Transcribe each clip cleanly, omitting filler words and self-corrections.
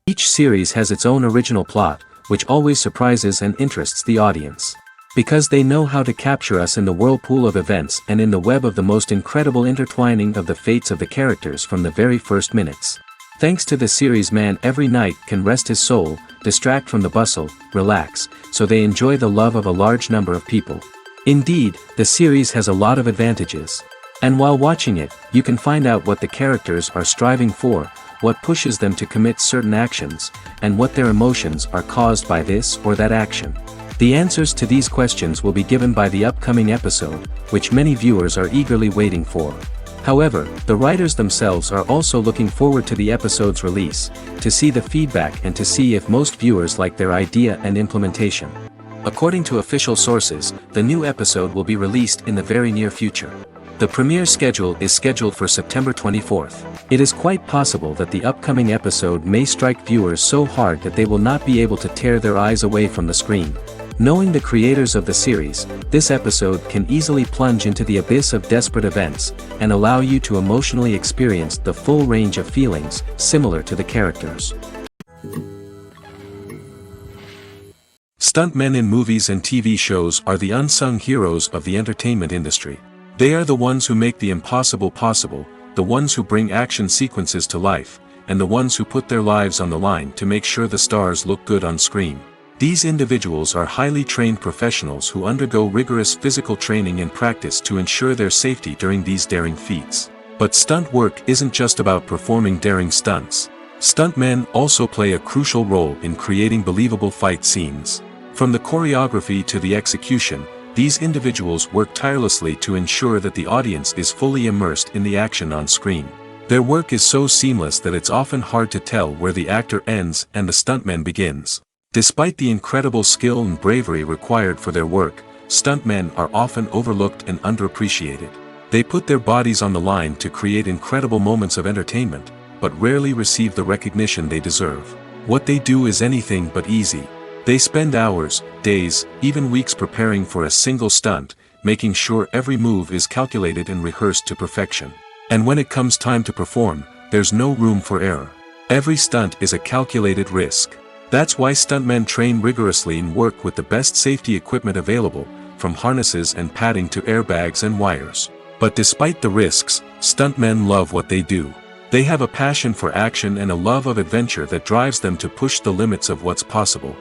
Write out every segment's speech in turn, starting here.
Each series has its own original plot, which always surprises and interests the audience. Because they know how to capture us in the whirlpool of events and in the web of the most incredible intertwining of the fates of the characters from the very first minutes. Thanks to the series, man every night can rest his soul, distract from the bustle, relax, so they enjoy the love of a large number of people. Indeed, the series has a lot of advantages. And while watching it, you can find out what the characters are striving for, what pushes them to commit certain actions, and what their emotions are caused by this or that action. The answers to these questions will be given by the upcoming episode, which many viewers are eagerly waiting for. However, the writers themselves are also looking forward to the episode's release, to see the feedback and to see if most viewers like their idea and implementation. According to official sources, the new episode will be released in the very near future. The premiere schedule is scheduled for September 24th. It is quite possible that the upcoming episode may strike viewers so hard that they will not be able to tear their eyes away from the screen. Knowing the creators of the series, this episode can easily plunge into the abyss of desperate events, and allow you to emotionally experience the full range of feelings, similar to the characters. Stuntmen in movies and TV shows are the unsung heroes of the entertainment industry. They are the ones who make the impossible possible, the ones who bring action sequences to life, and the ones who put their lives on the line to make sure the stars look good on screen. These individuals are highly trained professionals who undergo rigorous physical training and practice to ensure their safety during these daring feats. But stunt work isn't just about performing daring stunts. Stuntmen also play a crucial role in creating believable fight scenes. From the choreography to the execution, these individuals work tirelessly to ensure that the audience is fully immersed in the action on screen. Their work is so seamless that it's often hard to tell where the actor ends and the stuntman begins. Despite the incredible skill and bravery required for their work, stuntmen are often overlooked and underappreciated. They put their bodies on the line to create incredible moments of entertainment, but rarely receive the recognition they deserve. What they do is anything but easy. They spend hours, days, even weeks preparing for a single stunt, making sure every move is calculated and rehearsed to perfection. And when it comes time to perform, there's no room for error. Every stunt is a calculated risk. That's why stuntmen train rigorously and work with the best safety equipment available, from harnesses and padding to airbags and wires. But despite the risks, stuntmen love what they do. They have a passion for action and a love of adventure that drives them to push the limits of what's possible.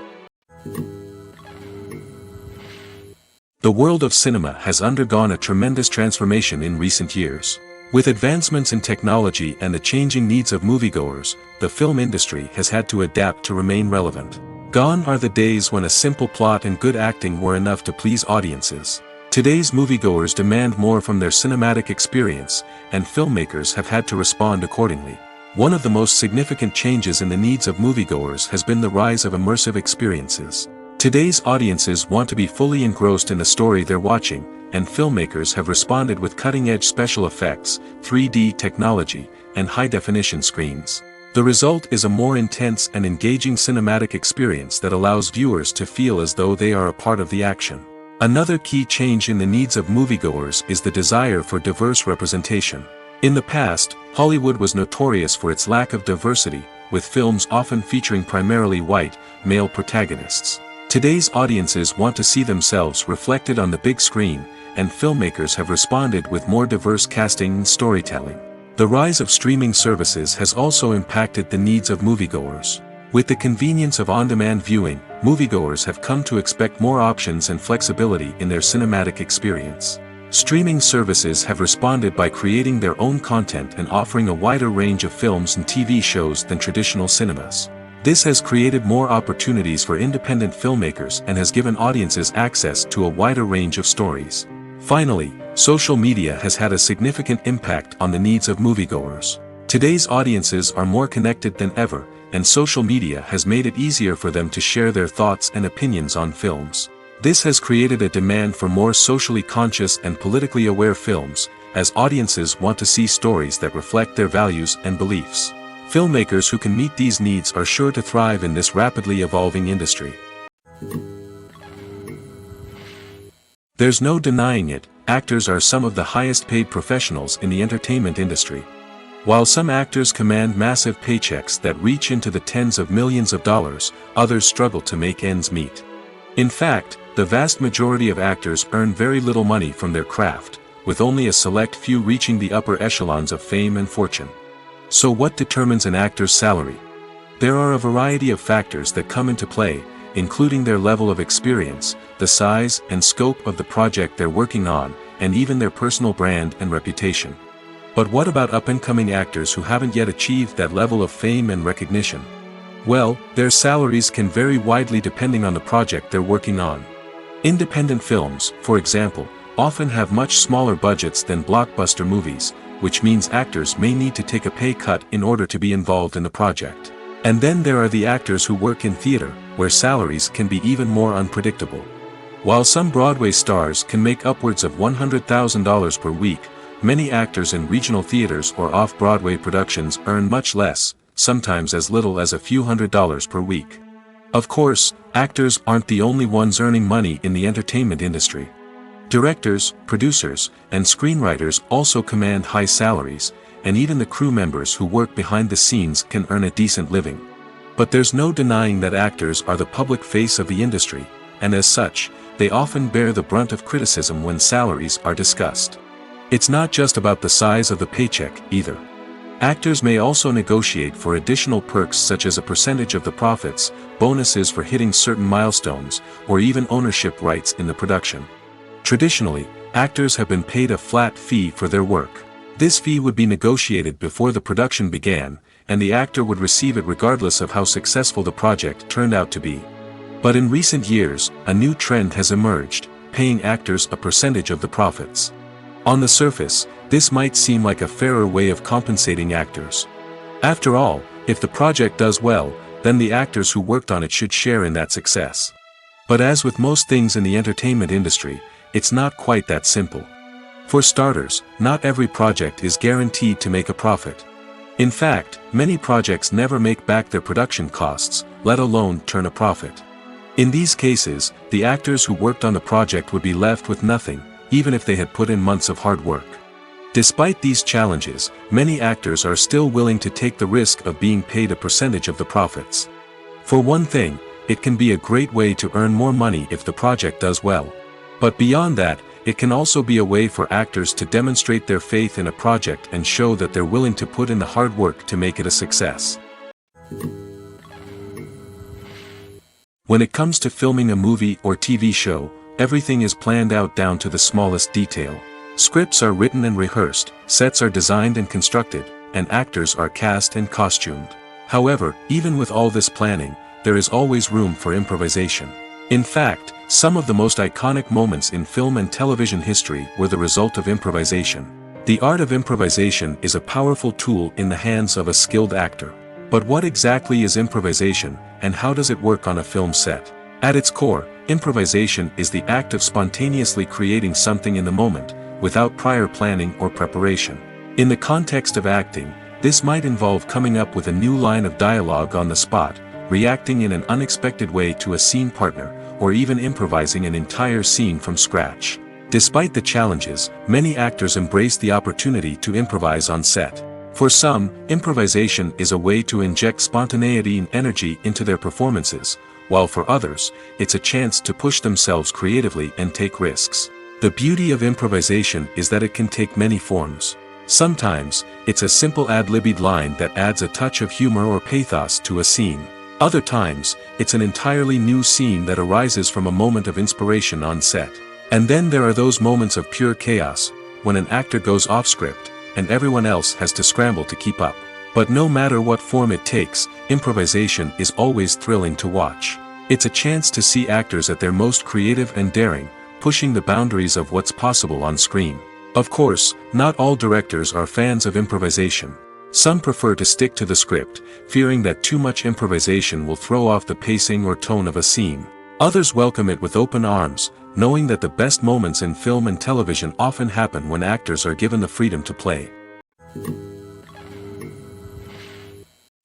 The world of cinema has undergone a tremendous transformation in recent years. With advancements in technology and the changing needs of moviegoers, the film industry has had to adapt to remain relevant. Gone are the days when a simple plot and good acting were enough to please audiences. Today's moviegoers demand more from their cinematic experience, and filmmakers have had to respond accordingly. One of the most significant changes in the needs of moviegoers has been the rise of immersive experiences. Today's audiences want to be fully engrossed in the story they're watching, and filmmakers have responded with cutting-edge special effects, 3D technology, and high-definition screens. The result is a more intense and engaging cinematic experience that allows viewers to feel as though they are a part of the action. Another key change in the needs of moviegoers is the desire for diverse representation. In the past, Hollywood was notorious for its lack of diversity, with films often featuring primarily white, male protagonists. Today's audiences want to see themselves reflected on the big screen, and filmmakers have responded with more diverse casting and storytelling. The rise of streaming services has also impacted the needs of moviegoers. With the convenience of on-demand viewing, moviegoers have come to expect more options and flexibility in their cinematic experience. Streaming services have responded by creating their own content and offering a wider range of films and TV shows than traditional cinemas. This has created more opportunities for independent filmmakers and has given audiences access to a wider range of stories. Finally, social media has had a significant impact on the needs of moviegoers. Today's audiences are more connected than ever, and social media has made it easier for them to share their thoughts and opinions on films. This has created a demand for more socially conscious and politically aware films, as audiences want to see stories that reflect their values and beliefs. Filmmakers who can meet these needs are sure to thrive in this rapidly evolving industry. There's no denying it, actors are some of the highest paid professionals in the entertainment industry. While some actors command massive paychecks that reach into the tens of millions of dollars, others struggle to make ends meet. In fact, the vast majority of actors earn very little money from their craft, with only a select few reaching the upper echelons of fame and fortune. So what determines an actor's salary? There are a variety of factors that come into play, including their level of experience, the size and scope of the project they're working on, and even their personal brand and reputation. But what about up-and-coming actors who haven't yet achieved that level of fame and recognition? Well, their salaries can vary widely depending on the project they're working on. Independent films, for example, often have much smaller budgets than blockbuster movies, which means actors may need to take a pay cut in order to be involved in the project. And then there are the actors who work in theater, where salaries can be even more unpredictable. While some Broadway stars can make upwards of $100,000 per week, many actors in regional theaters or off-Broadway productions earn much less, sometimes as little as a few $100s per week. Of course, actors aren't the only ones earning money in the entertainment industry. Directors, producers, and screenwriters also command high salaries, and even the crew members who work behind the scenes can earn a decent living. But there's no denying that actors are the public face of the industry, and as such, they often bear the brunt of criticism when salaries are discussed. It's not just about the size of the paycheck, either. Actors may also negotiate for additional perks such as a percentage of the profits, bonuses for hitting certain milestones, or even ownership rights in the production. Traditionally, actors have been paid a flat fee for their work. This fee would be negotiated before the production began, and the actor would receive it regardless of how successful the project turned out to be. But in recent years, a new trend has emerged, paying actors a percentage of the profits. On the surface, this might seem like a fairer way of compensating actors. After all, if the project does well, then the actors who worked on it should share in that success. But as with most things in the entertainment industry, it's not quite that simple. For starters, not every project is guaranteed to make a profit. In fact, many projects never make back their production costs, let alone turn a profit. In these cases, the actors who worked on the project would be left with nothing, even if they had put in months of hard work. Despite these challenges, many actors are still willing to take the risk of being paid a percentage of the profits. For one thing, it can be a great way to earn more money if the project does well. But beyond that, it can also be a way for actors to demonstrate their faith in a project and show that they're willing to put in the hard work to make it a success. When it comes to filming a movie or TV show, everything is planned out down to the smallest detail. Scripts are written and rehearsed, sets are designed and constructed, and actors are cast and costumed. However, even with all this planning, there is always room for improvisation. In fact, some of the most iconic moments in film and television history were the result of improvisation. The art of improvisation is a powerful tool in the hands of a skilled actor. But what exactly is improvisation, and how does it work on a film set? At its core, improvisation is the act of spontaneously creating something in the moment, without prior planning or preparation. In the context of acting, this might involve coming up with a new line of dialogue on the spot, reacting in an unexpected way to a scene partner, or even improvising an entire scene from scratch. Despite the challenges, many actors embrace the opportunity to improvise on set. For some, improvisation is a way to inject spontaneity and energy into their performances, while for others, it's a chance to push themselves creatively and take risks. The beauty of improvisation is that it can take many forms. Sometimes, it's a simple ad-libbed line that adds a touch of humor or pathos to a scene. Other times, it's an entirely new scene that arises from a moment of inspiration on set. And then there are those moments of pure chaos, when an actor goes off script, and everyone else has to scramble to keep up. But no matter what form it takes, improvisation is always thrilling to watch. It's a chance to see actors at their most creative and daring, pushing the boundaries of what's possible on screen. Of course, not all directors are fans of improvisation. Some prefer to stick to the script, fearing that too much improvisation will throw off the pacing or tone of a scene. Others welcome it with open arms, knowing that the best moments in film and television often happen when actors are given the freedom to play.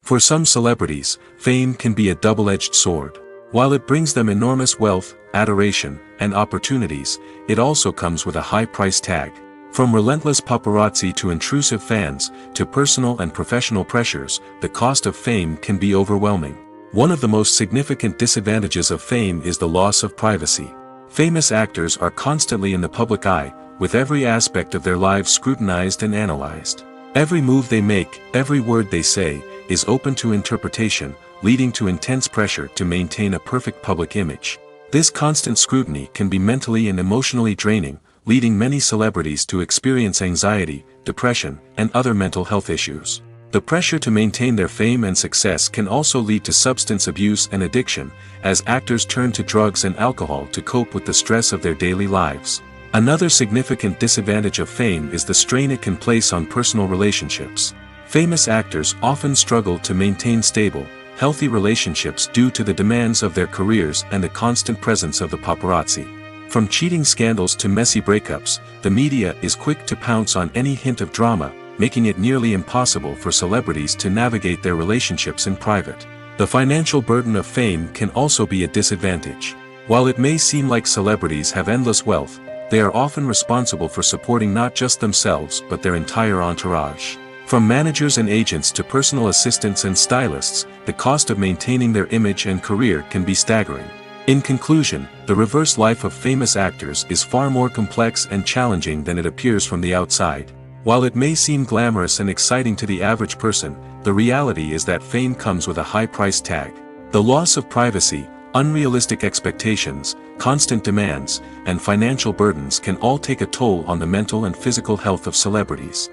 For some celebrities, fame can be a double-edged sword. While it brings them enormous wealth, adoration, and opportunities, it also comes with a high price tag. From relentless paparazzi to intrusive fans, to personal and professional pressures, the cost of fame can be overwhelming. One of the most significant disadvantages of fame is the loss of privacy. Famous actors are constantly in the public eye, with every aspect of their lives scrutinized and analyzed. Every move they make, every word they say, is open to interpretation, leading to intense pressure to maintain a perfect public image. This constant scrutiny can be mentally and emotionally draining, leading many celebrities to experience anxiety, depression, and other mental health issues. The pressure to maintain their fame and success can also lead to substance abuse and addiction, as actors turn to drugs and alcohol to cope with the stress of their daily lives. Another significant disadvantage of fame is the strain it can place on personal relationships. Famous actors often struggle to maintain stable, healthy relationships due to the demands of their careers and the constant presence of the paparazzi. From cheating scandals to messy breakups, the media is quick to pounce on any hint of drama, making it nearly impossible for celebrities to navigate their relationships in private. The financial burden of fame can also be a disadvantage. While it may seem like celebrities have endless wealth, they are often responsible for supporting not just themselves but their entire entourage. From managers and agents to personal assistants and stylists, the cost of maintaining their image and career can be staggering. In conclusion, the reverse life of famous actors is far more complex and challenging than it appears from the outside. While it may seem glamorous and exciting to the average person, the reality is that fame comes with a high price tag. The loss of privacy, unrealistic expectations, constant demands, and financial burdens can all take a toll on the mental and physical health of celebrities.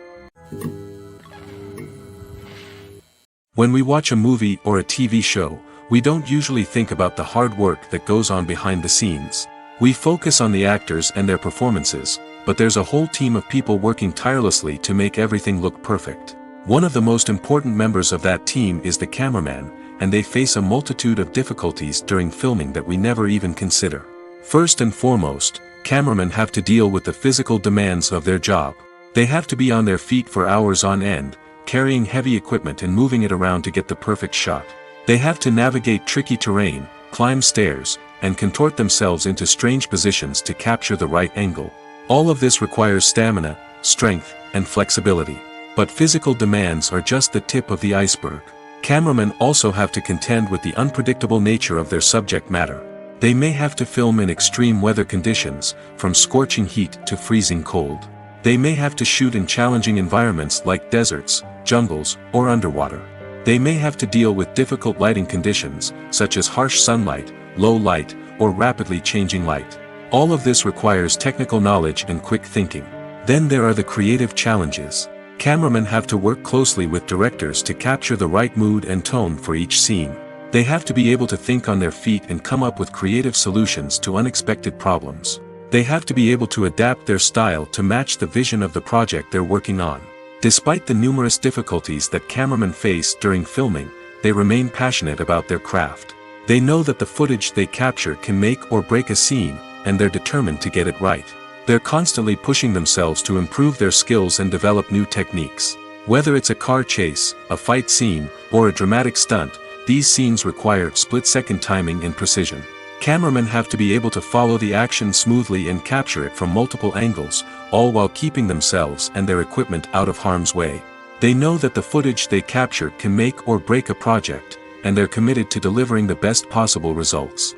When we watch a movie or a TV show, we don't usually think about the hard work that goes on behind the scenes. We focus on the actors and their performances, but there's a whole team of people working tirelessly to make everything look perfect. One of the most important members of that team is the cameraman, and they face a multitude of difficulties during filming that we never even consider. First and foremost, cameramen have to deal with the physical demands of their job. They have to be on their feet for hours on end, carrying heavy equipment and moving it around to get the perfect shot. They have to navigate tricky terrain, climb stairs, and contort themselves into strange positions to capture the right angle. All of this requires stamina, strength, and flexibility. But physical demands are just the tip of the iceberg. Cameramen also have to contend with the unpredictable nature of their subject matter. They may have to film in extreme weather conditions, from scorching heat to freezing cold. They may have to shoot in challenging environments like deserts, jungles, or underwater. They may have to deal with difficult lighting conditions, such as harsh sunlight, low light, or rapidly changing light. All of this requires technical knowledge and quick thinking. Then there are the creative challenges. Cameramen have to work closely with directors to capture the right mood and tone for each scene. They have to be able to think on their feet and come up with creative solutions to unexpected problems. They have to be able to adapt their style to match the vision of the project they're working on. Despite the numerous difficulties that cameramen face during filming, they remain passionate about their craft. They know that the footage they capture can make or break a scene, and they're determined to get it right. They're constantly pushing themselves to improve their skills and develop new techniques. Whether it's a car chase, a fight scene, or a dramatic stunt, these scenes require split-second timing and precision. Cameramen have to be able to follow the action smoothly and capture it from multiple angles, all while keeping themselves and their equipment out of harm's way. They know that the footage they capture can make or break a project, and they're committed to delivering the best possible results.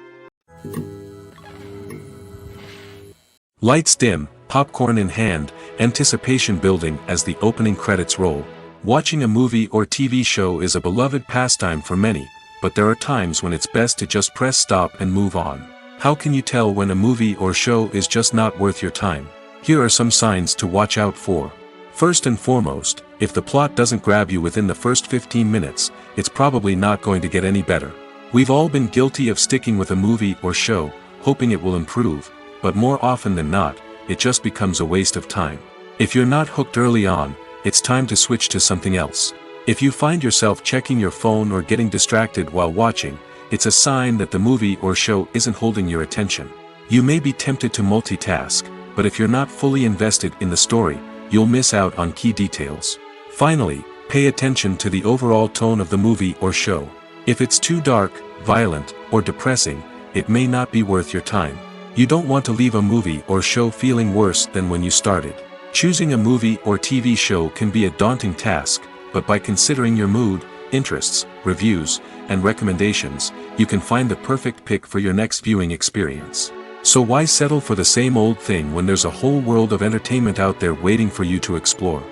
Lights dim, popcorn in hand, anticipation building as the opening credits roll. Watching a movie or TV show is a beloved pastime for many, but there are times when it's best to just press stop and move on. How can you tell when a movie or show is just not worth your time? Here are some signs to watch out for. First and foremost, if the plot doesn't grab you within the first 15 minutes, it's probably not going to get any better. We've all been guilty of sticking with a movie or show, hoping it will improve, but more often than not, it just becomes a waste of time. If you're not hooked early on, it's time to switch to something else. If you find yourself checking your phone or getting distracted while watching, it's a sign that the movie or show isn't holding your attention. You may be tempted to multitask, but if you're not fully invested in the story, you'll miss out on key details. Finally, pay attention to the overall tone of the movie or show. If it's too dark, violent, or depressing, it may not be worth your time. You don't want to leave a movie or show feeling worse than when you started. Choosing a movie or TV show can be a daunting task, but by considering your mood, interests, reviews, and recommendations, you can find the perfect pick for your next viewing experience. So why settle for the same old thing when there's a whole world of entertainment out there waiting for you to explore?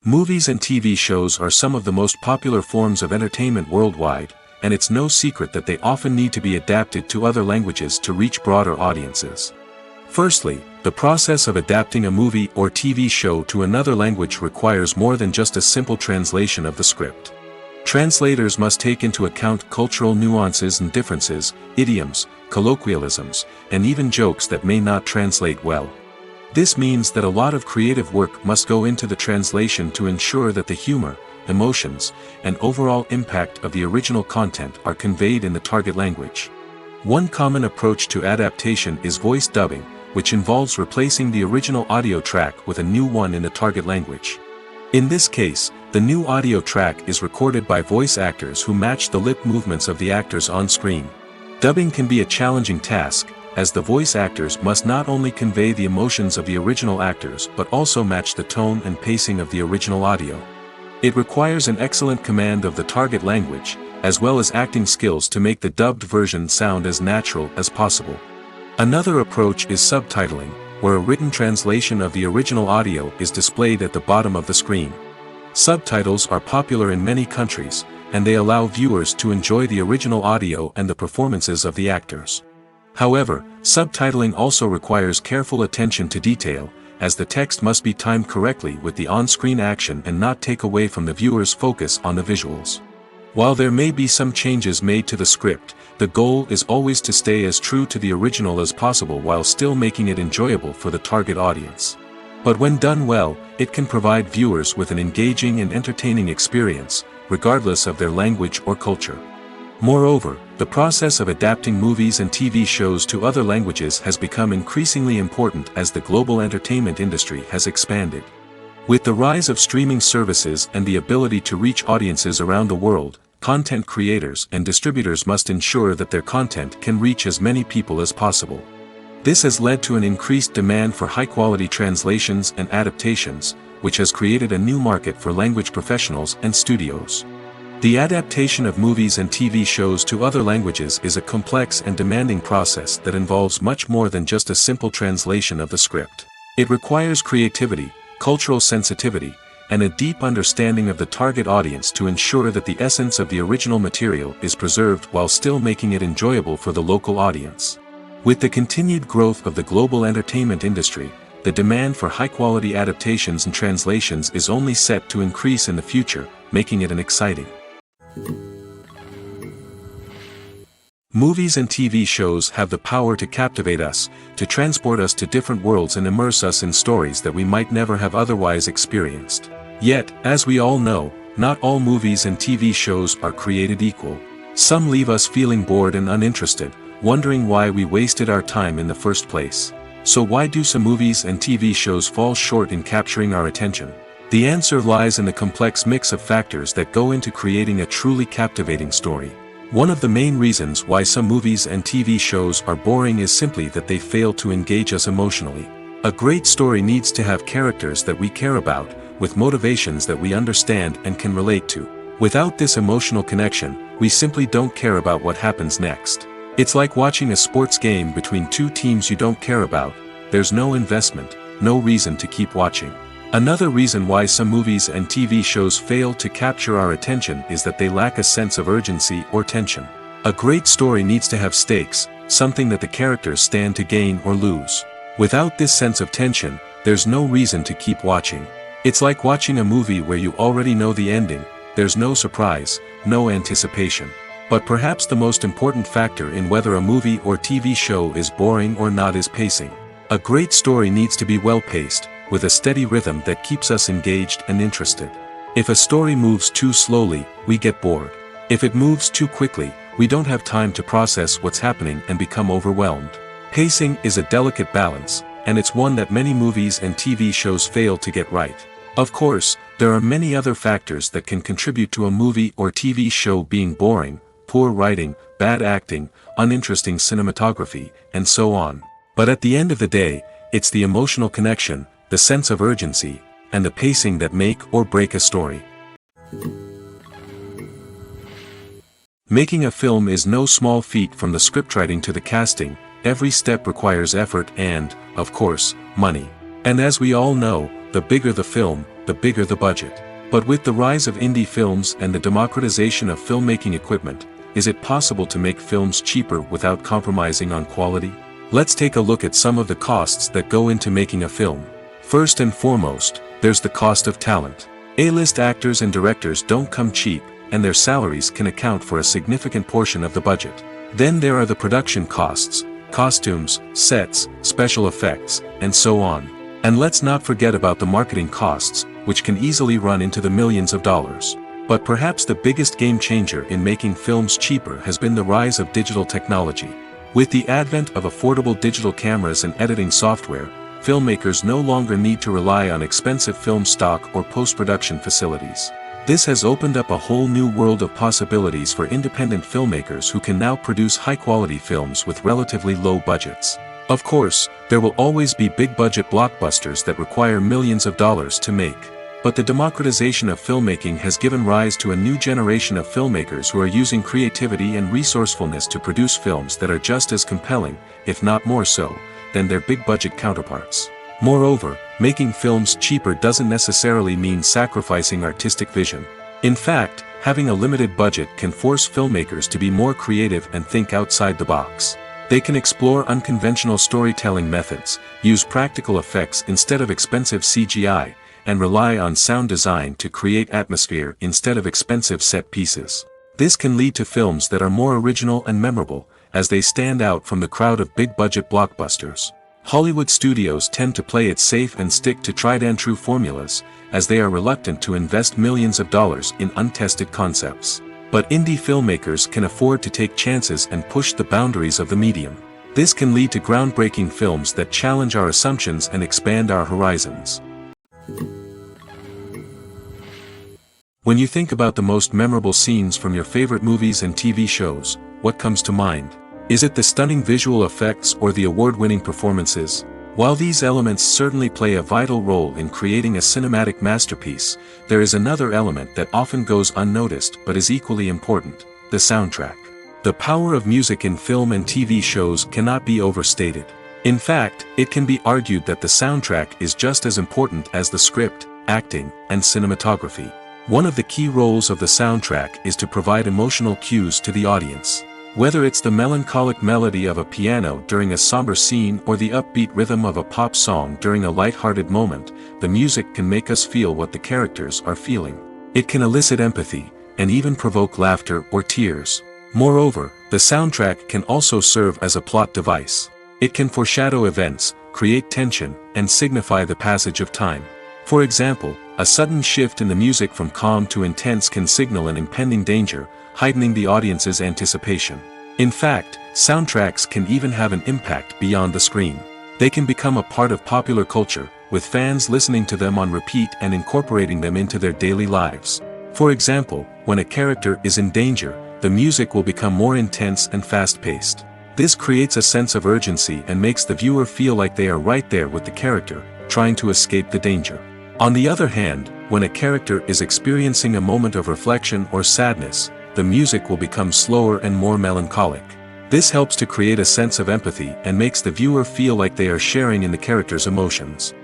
Movies and TV shows are some of the most popular forms of entertainment worldwide, and it's no secret that they often need to be adapted to other languages to reach broader audiences. Firstly, the process of adapting a movie or TV show to another language requires more than just a simple translation of the script. Translators must take into account cultural nuances and differences, idioms, colloquialisms, and even jokes that may not translate well. This means that a lot of creative work must go into the translation to ensure that the humor, emotions, and overall impact of the original content are conveyed in the target language. One common approach to adaptation is voice dubbing, which involves replacing the original audio track with a new one in the target language. In this case, the new audio track is recorded by voice actors who match the lip movements of the actors on screen. Dubbing can be a challenging task, as the voice actors must not only convey the emotions of the original actors but also match the tone and pacing of the original audio. It requires an excellent command of the target language, as well as acting skills to make the dubbed version sound as natural as possible. Another approach is subtitling, where a written translation of the original audio is displayed at the bottom of the screen. Subtitles are popular in many countries, and they allow viewers to enjoy the original audio and the performances of the actors. However, subtitling also requires careful attention to detail, as the text must be timed correctly with the on-screen action and not take away from the viewer's focus on the visuals. While there may be some changes made to the script, the goal is always to stay as true to the original as possible while still making it enjoyable for the target audience. But when done well, it can provide viewers with an engaging and entertaining experience, regardless of their language or culture. Moreover, the process of adapting movies and TV shows to other languages has become increasingly important as the global entertainment industry has expanded. With the rise of streaming services and the ability to reach audiences around the world, content creators and distributors must ensure that their content can reach as many people as possible. This has led to an increased demand for high-quality translations and adaptations, which has created a new market for language professionals and studios. The adaptation of movies and TV shows to other languages is a complex and demanding process that involves much more than just a simple translation of the script. It requires creativity, cultural sensitivity, and a deep understanding of the target audience to ensure that the essence of the original material is preserved while still making it enjoyable for the local audience. With the continued growth of the global entertainment industry, the demand for high-quality adaptations and translations is only set to increase in the future, making it an exciting. Movies and TV shows have the power to captivate us, to transport us to different worlds and immerse us in stories that we might never have otherwise experienced. Yet, as we all know, not all movies and TV shows are created equal. Some leave us feeling bored and uninterested, wondering why we wasted our time in the first place. So why do some movies and TV shows fall short in capturing our attention? The answer lies in the complex mix of factors that go into creating a truly captivating story. One of the main reasons why some movies and TV shows are boring is simply that they fail to engage us emotionally. A great story needs to have characters that we care about, with motivations that we understand and can relate to. Without this emotional connection, we simply don't care about what happens next. It's like watching a sports game between two teams you don't care about. There's no investment, no reason to keep watching. Another reason why some movies and TV shows fail to capture our attention is that they lack a sense of urgency or tension. A great story needs to have stakes, something that the characters stand to gain or lose. Without this sense of tension, there's no reason to keep watching. It's like watching a movie where you already know the ending. There's no surprise, no anticipation. But perhaps the most important factor in whether a movie or TV show is boring or not is pacing. A great story needs to be well-paced, with a steady rhythm that keeps us engaged and interested. If a story moves too slowly, we get bored. If it moves too quickly, we don't have time to process what's happening and become overwhelmed. Pacing is a delicate balance, and it's one that many movies and TV shows fail to get right. Of course, there are many other factors that can contribute to a movie or TV show being boring: poor writing, bad acting, uninteresting cinematography, and so on. But at the end of the day, it's the emotional connection, the sense of urgency, and the pacing that make or break a story. Making a film is no small feat. From the scriptwriting to the casting, every step requires effort and, of course, money. And as we all know, the bigger the film, the bigger the budget. But with the rise of indie films and the democratization of filmmaking equipment, is it possible to make films cheaper without compromising on quality? Let's take a look at some of the costs that go into making a film. First and foremost, there's the cost of talent. A-list actors and directors don't come cheap, and their salaries can account for a significant portion of the budget. Then there are the production costs: costumes, sets, special effects, and so on. And let's not forget about the marketing costs, which can easily run into the millions of dollars. But perhaps the biggest game changer in making films cheaper has been the rise of digital technology. With the advent of affordable digital cameras and editing software, filmmakers no longer need to rely on expensive film stock or post-production facilities. This has opened up a whole new world of possibilities for independent filmmakers who can now produce high-quality films with relatively low budgets. Of course, there will always be big-budget blockbusters that require millions of dollars to make. But the democratization of filmmaking has given rise to a new generation of filmmakers who are using creativity and resourcefulness to produce films that are just as compelling, if not more so, than their big-budget counterparts. Moreover, making films cheaper doesn't necessarily mean sacrificing artistic vision. In fact, having a limited budget can force filmmakers to be more creative and think outside the box. They can explore unconventional storytelling methods, use practical effects instead of expensive CGI, and rely on sound design to create atmosphere instead of expensive set pieces. This can lead to films that are more original and memorable, as they stand out from the crowd of big-budget blockbusters. Hollywood studios tend to play it safe and stick to tried-and-true formulas, as they are reluctant to invest millions of dollars in untested concepts. But indie filmmakers can afford to take chances and push the boundaries of the medium. This can lead to groundbreaking films that challenge our assumptions and expand our horizons. When you think about the most memorable scenes from your favorite movies and TV shows, what comes to mind? Is it the stunning visual effects or the award-winning performances? While these elements certainly play a vital role in creating a cinematic masterpiece, there is another element that often goes unnoticed but is equally important: the soundtrack. The power of music in film and TV shows cannot be overstated. In fact, it can be argued that the soundtrack is just as important as the script, acting, and cinematography. One of the key roles of the soundtrack is to provide emotional cues to the audience. Whether it's the melancholic melody of a piano during a somber scene or the upbeat rhythm of a pop song during a light-hearted moment, the music can make us feel what the characters are feeling. It can elicit empathy, and even provoke laughter or tears. Moreover, the soundtrack can also serve as a plot device. It can foreshadow events, create tension, and signify the passage of time. For example, a sudden shift in the music from calm to intense can signal an impending danger, heightening the audience's anticipation. In fact, soundtracks can even have an impact beyond the screen. They can become a part of popular culture, with fans listening to them on repeat and incorporating them into their daily lives. For example, when a character is in danger, the music will become more intense and fast-paced. This creates a sense of urgency and makes the viewer feel like they are right there with the character, trying to escape the danger. On the other hand, when a character is experiencing a moment of reflection or sadness, the music will become slower and more melancholic. This helps to create a sense of empathy and makes the viewer feel like they are sharing in the character's emotions.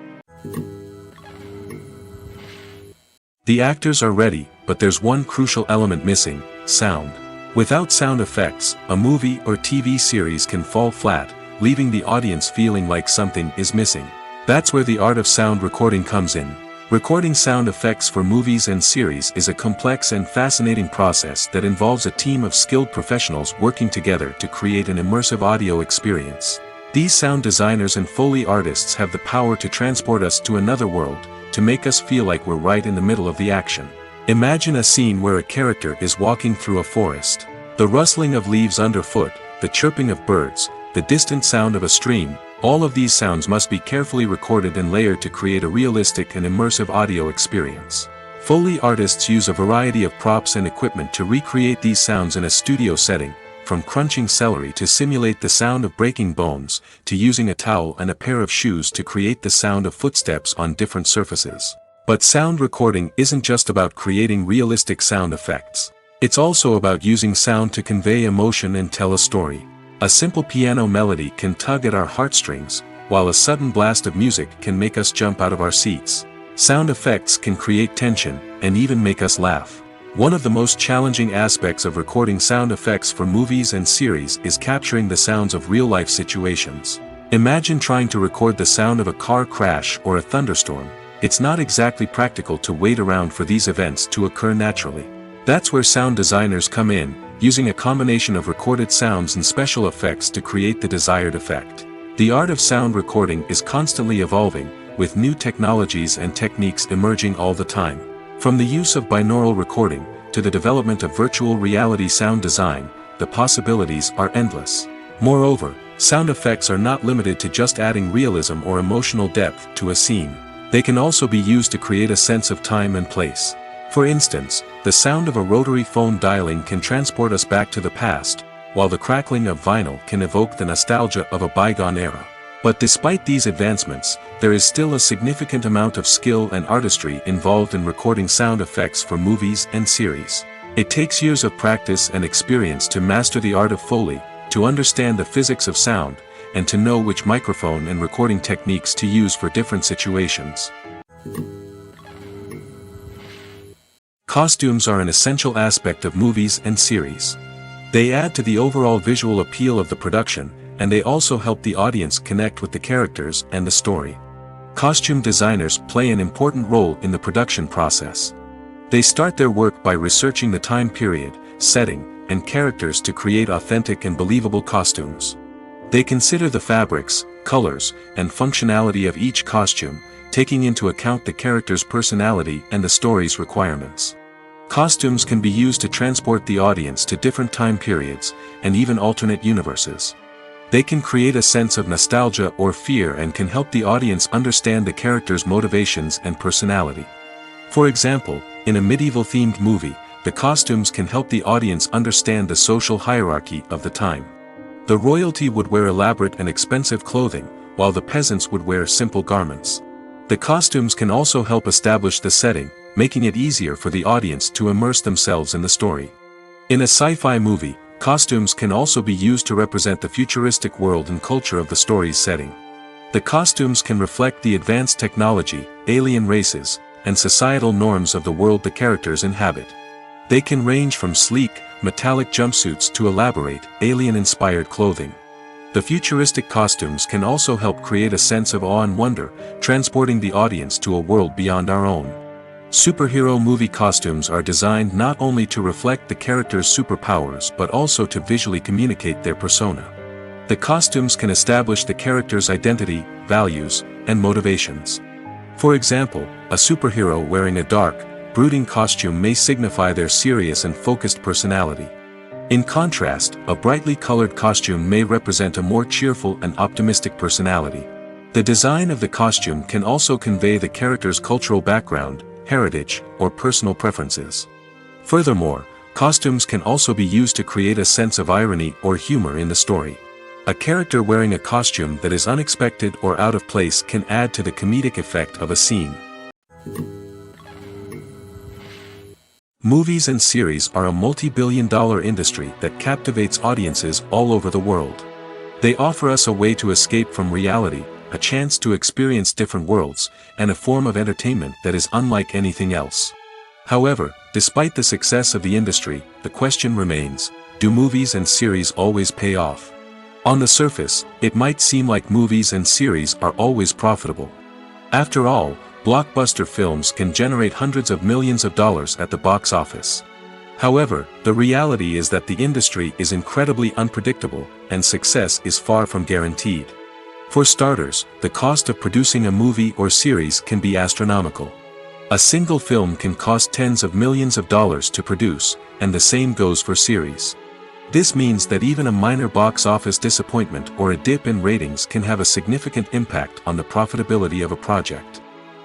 The actors are ready, but there's one crucial element missing: sound. Without sound effects, a movie or TV series can fall flat, leaving the audience feeling like something is missing. That's where the art of sound recording comes in. Recording sound effects for movies and series is a complex and fascinating process that involves a team of skilled professionals working together to create an immersive audio experience. These sound designers and Foley artists have the power to transport us to another world, to make us feel like we're right in the middle of the action. Imagine a scene where a character is walking through a forest. The rustling of leaves underfoot, the chirping of birds, the distant sound of a stream, all of these sounds must be carefully recorded and layered to create a realistic and immersive audio experience. Foley artists use a variety of props and equipment to recreate these sounds in a studio setting, from crunching celery to simulate the sound of breaking bones, to using a towel and a pair of shoes to create the sound of footsteps on different surfaces. But sound recording isn't just about creating realistic sound effects. It's also about using sound to convey emotion and tell a story. A simple piano melody can tug at our heartstrings, while a sudden blast of music can make us jump out of our seats. Sound effects can create tension, and even make us laugh. One of the most challenging aspects of recording sound effects for movies and series is capturing the sounds of real-life situations. Imagine trying to record the sound of a car crash or a thunderstorm. It's not exactly practical to wait around for these events to occur naturally. That's where sound designers come in, using a combination of recorded sounds and special effects to create the desired effect. The art of sound recording is constantly evolving, with new technologies and techniques emerging all the time. From the use of binaural recording, to the development of virtual reality sound design, the possibilities are endless. Moreover, sound effects are not limited to just adding realism or emotional depth to a scene. They can also be used to create a sense of time and place. For instance, the sound of a rotary phone dialing can transport us back to the past, while the crackling of vinyl can evoke the nostalgia of a bygone era. But despite these advancements, there is still a significant amount of skill and artistry involved in recording sound effects for movies and series. It takes years of practice and experience to master the art of Foley, to understand the physics of sound, and to know which microphone and recording techniques to use for different situations. Costumes are an essential aspect of movies and series. They add to the overall visual appeal of the production, and they also help the audience connect with the characters and the story. Costume designers play an important role in the production process. They start their work by researching the time period, setting, and characters to create authentic and believable costumes. They consider the fabrics, colors, and functionality of each costume, taking into account the character's personality and the story's requirements. Costumes can be used to transport the audience to different time periods, and even alternate universes. They can create a sense of nostalgia or fear and can help the audience understand the character's motivations and personality. For example, in a medieval-themed movie, the costumes can help the audience understand the social hierarchy of the time. The royalty would wear elaborate and expensive clothing, while the peasants would wear simple garments. The costumes can also help establish the setting, making it easier for the audience to immerse themselves in the story. In a sci-fi movie, costumes can also be used to represent the futuristic world and culture of the story's setting. The costumes can reflect the advanced technology, alien races, and societal norms of the world the characters inhabit. They can range from sleek, metallic jumpsuits to elaborate, alien-inspired clothing. The futuristic costumes can also help create a sense of awe and wonder, transporting the audience to a world beyond our own. Superhero movie costumes are designed not only to reflect the character's superpowers but also to visually communicate their persona. The costumes can establish the character's identity, values, and motivations. For example, a superhero wearing a dark, brooding costume may signify their serious and focused personality. In contrast, a brightly colored costume may represent a more cheerful and optimistic personality. The design of the costume can also convey the character's cultural background, heritage, or personal preferences. Furthermore, costumes can also be used to create a sense of irony or humor in the story. A character wearing a costume that is unexpected or out of place can add to the comedic effect of a scene. Movies and series are a multi-billion-dollar industry that captivates audiences all over the world. They offer us a way to escape from reality, a chance to experience different worlds, and a form of entertainment that is unlike anything else. However, despite the success of the industry, the question remains, do movies and series always pay off? On the surface, it might seem like movies and series are always profitable. After all, blockbuster films can generate hundreds of millions of dollars at the box office. However, the reality is that the industry is incredibly unpredictable, and success is far from guaranteed. For starters, the cost of producing a movie or series can be astronomical. A single film can cost tens of millions of dollars to produce, and the same goes for series. This means that even a minor box office disappointment or a dip in ratings can have a significant impact on the profitability of a project.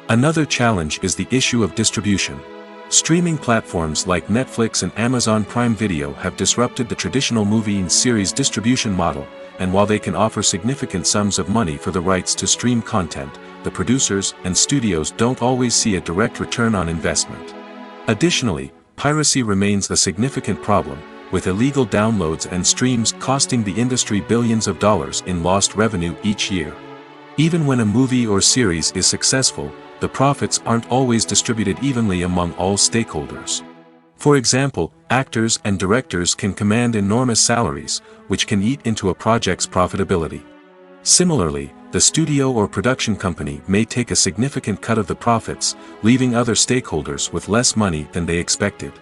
Another challenge is the issue of distribution. Streaming platforms like Netflix and Amazon Prime Video have disrupted the traditional movie and series distribution model, and while they can offer significant sums of money for the rights to stream content, the producers and studios don't always see a direct return on investment. Additionally, piracy remains a significant problem, with illegal downloads and streams costing the industry billions of dollars in lost revenue each year. Even when a movie or series is successful, the profits aren't always distributed evenly among all stakeholders. For example, actors and directors can command enormous salaries, which can eat into a project's profitability. Similarly, the studio or production company may take a significant cut of the profits, leaving other stakeholders with less money than they expected.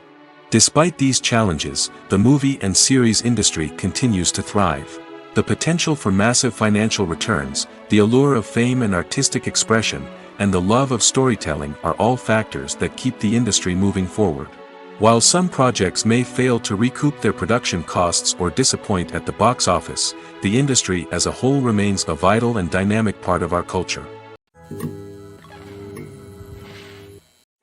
Despite these challenges, the movie and series industry continues to thrive. The potential for massive financial returns, the allure of fame and artistic expression, and the love of storytelling are all factors that keep the industry moving forward. While some projects may fail to recoup their production costs or disappoint at the box office, the industry as a whole remains a vital and dynamic part of our culture.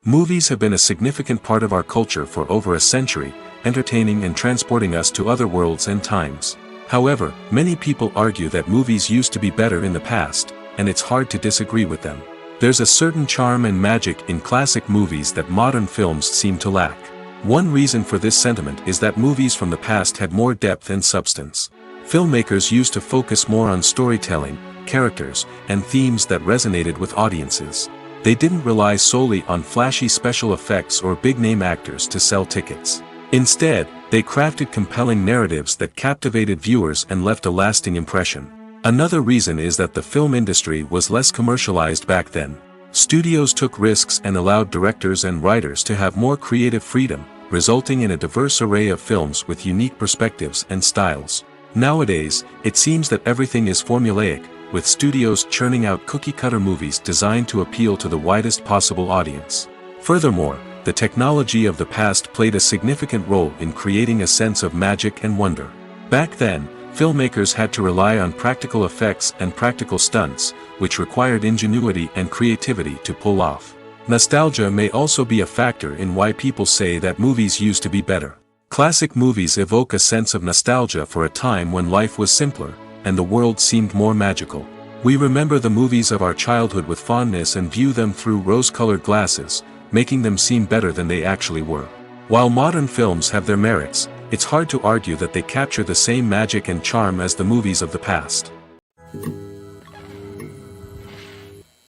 Movies have been a significant part of our culture for over a century, entertaining and transporting us to other worlds and times. However, many people argue that movies used to be better in the past, and it's hard to disagree with them. There's a certain charm and magic in classic movies that modern films seem to lack. One reason for this sentiment is that movies from the past had more depth and substance. Filmmakers used to focus more on storytelling, characters, and themes that resonated with audiences. They didn't rely solely on flashy special effects or big-name actors to sell tickets. Instead, they crafted compelling narratives that captivated viewers and left a lasting impression. Another reason is that the film industry was less commercialized back then. Studios took risks and allowed directors and writers to have more creative freedom, resulting in a diverse array of films with unique perspectives and styles. Nowadays, it seems that everything is formulaic, with studios churning out cookie-cutter movies designed to appeal to the widest possible audience. Furthermore, the technology of the past played a significant role in creating a sense of magic and wonder. Back then, filmmakers had to rely on practical effects and practical stunts, which required ingenuity and creativity to pull off. Nostalgia may also be a factor in why people say that movies used to be better. Classic movies evoke a sense of nostalgia for a time when life was simpler, and the world seemed more magical. We remember the movies of our childhood with fondness and view them through rose-colored glasses, making them seem better than they actually were. While modern films have their merits, it's hard to argue that they capture the same magic and charm as the movies of the past.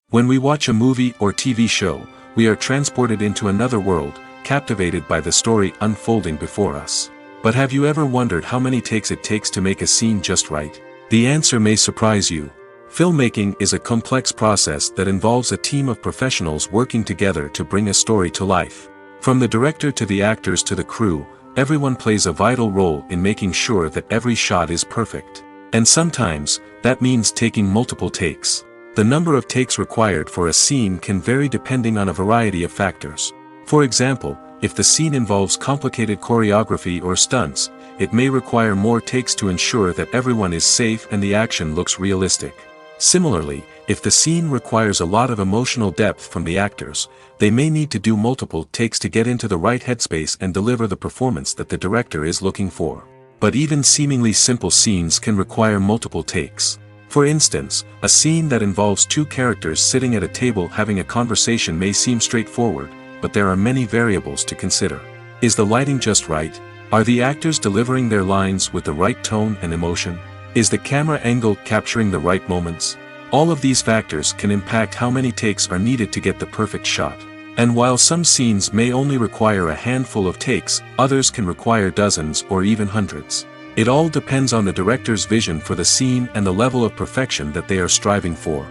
When we watch a movie or TV show, we are transported into another world, captivated by the story unfolding before us. But have you ever wondered how many takes it takes to make a scene just right? The answer may surprise you. Filmmaking is a complex process that involves a team of professionals working together to bring a story to life. From the director to the actors to the crew, everyone plays a vital role in making sure that every shot is perfect. And sometimes, that means taking multiple takes. The number of takes required for a scene can vary depending on a variety of factors. For example, if the scene involves complicated choreography or stunts, it may require more takes to ensure that everyone is safe and the action looks realistic. Similarly, if the scene requires a lot of emotional depth from the actors, they may need to do multiple takes to get into the right headspace and deliver the performance that the director is looking for. But even seemingly simple scenes can require multiple takes. For instance, a scene that involves two characters sitting at a table having a conversation may seem straightforward, but there are many variables to consider. Is the lighting just right? Are the actors delivering their lines with the right tone and emotion? Is the camera angle capturing the right moments? All of these factors can impact how many takes are needed to get the perfect shot. And while some scenes may only require a handful of takes, others can require dozens or even hundreds. It all depends on the director's vision for the scene and the level of perfection that they are striving for.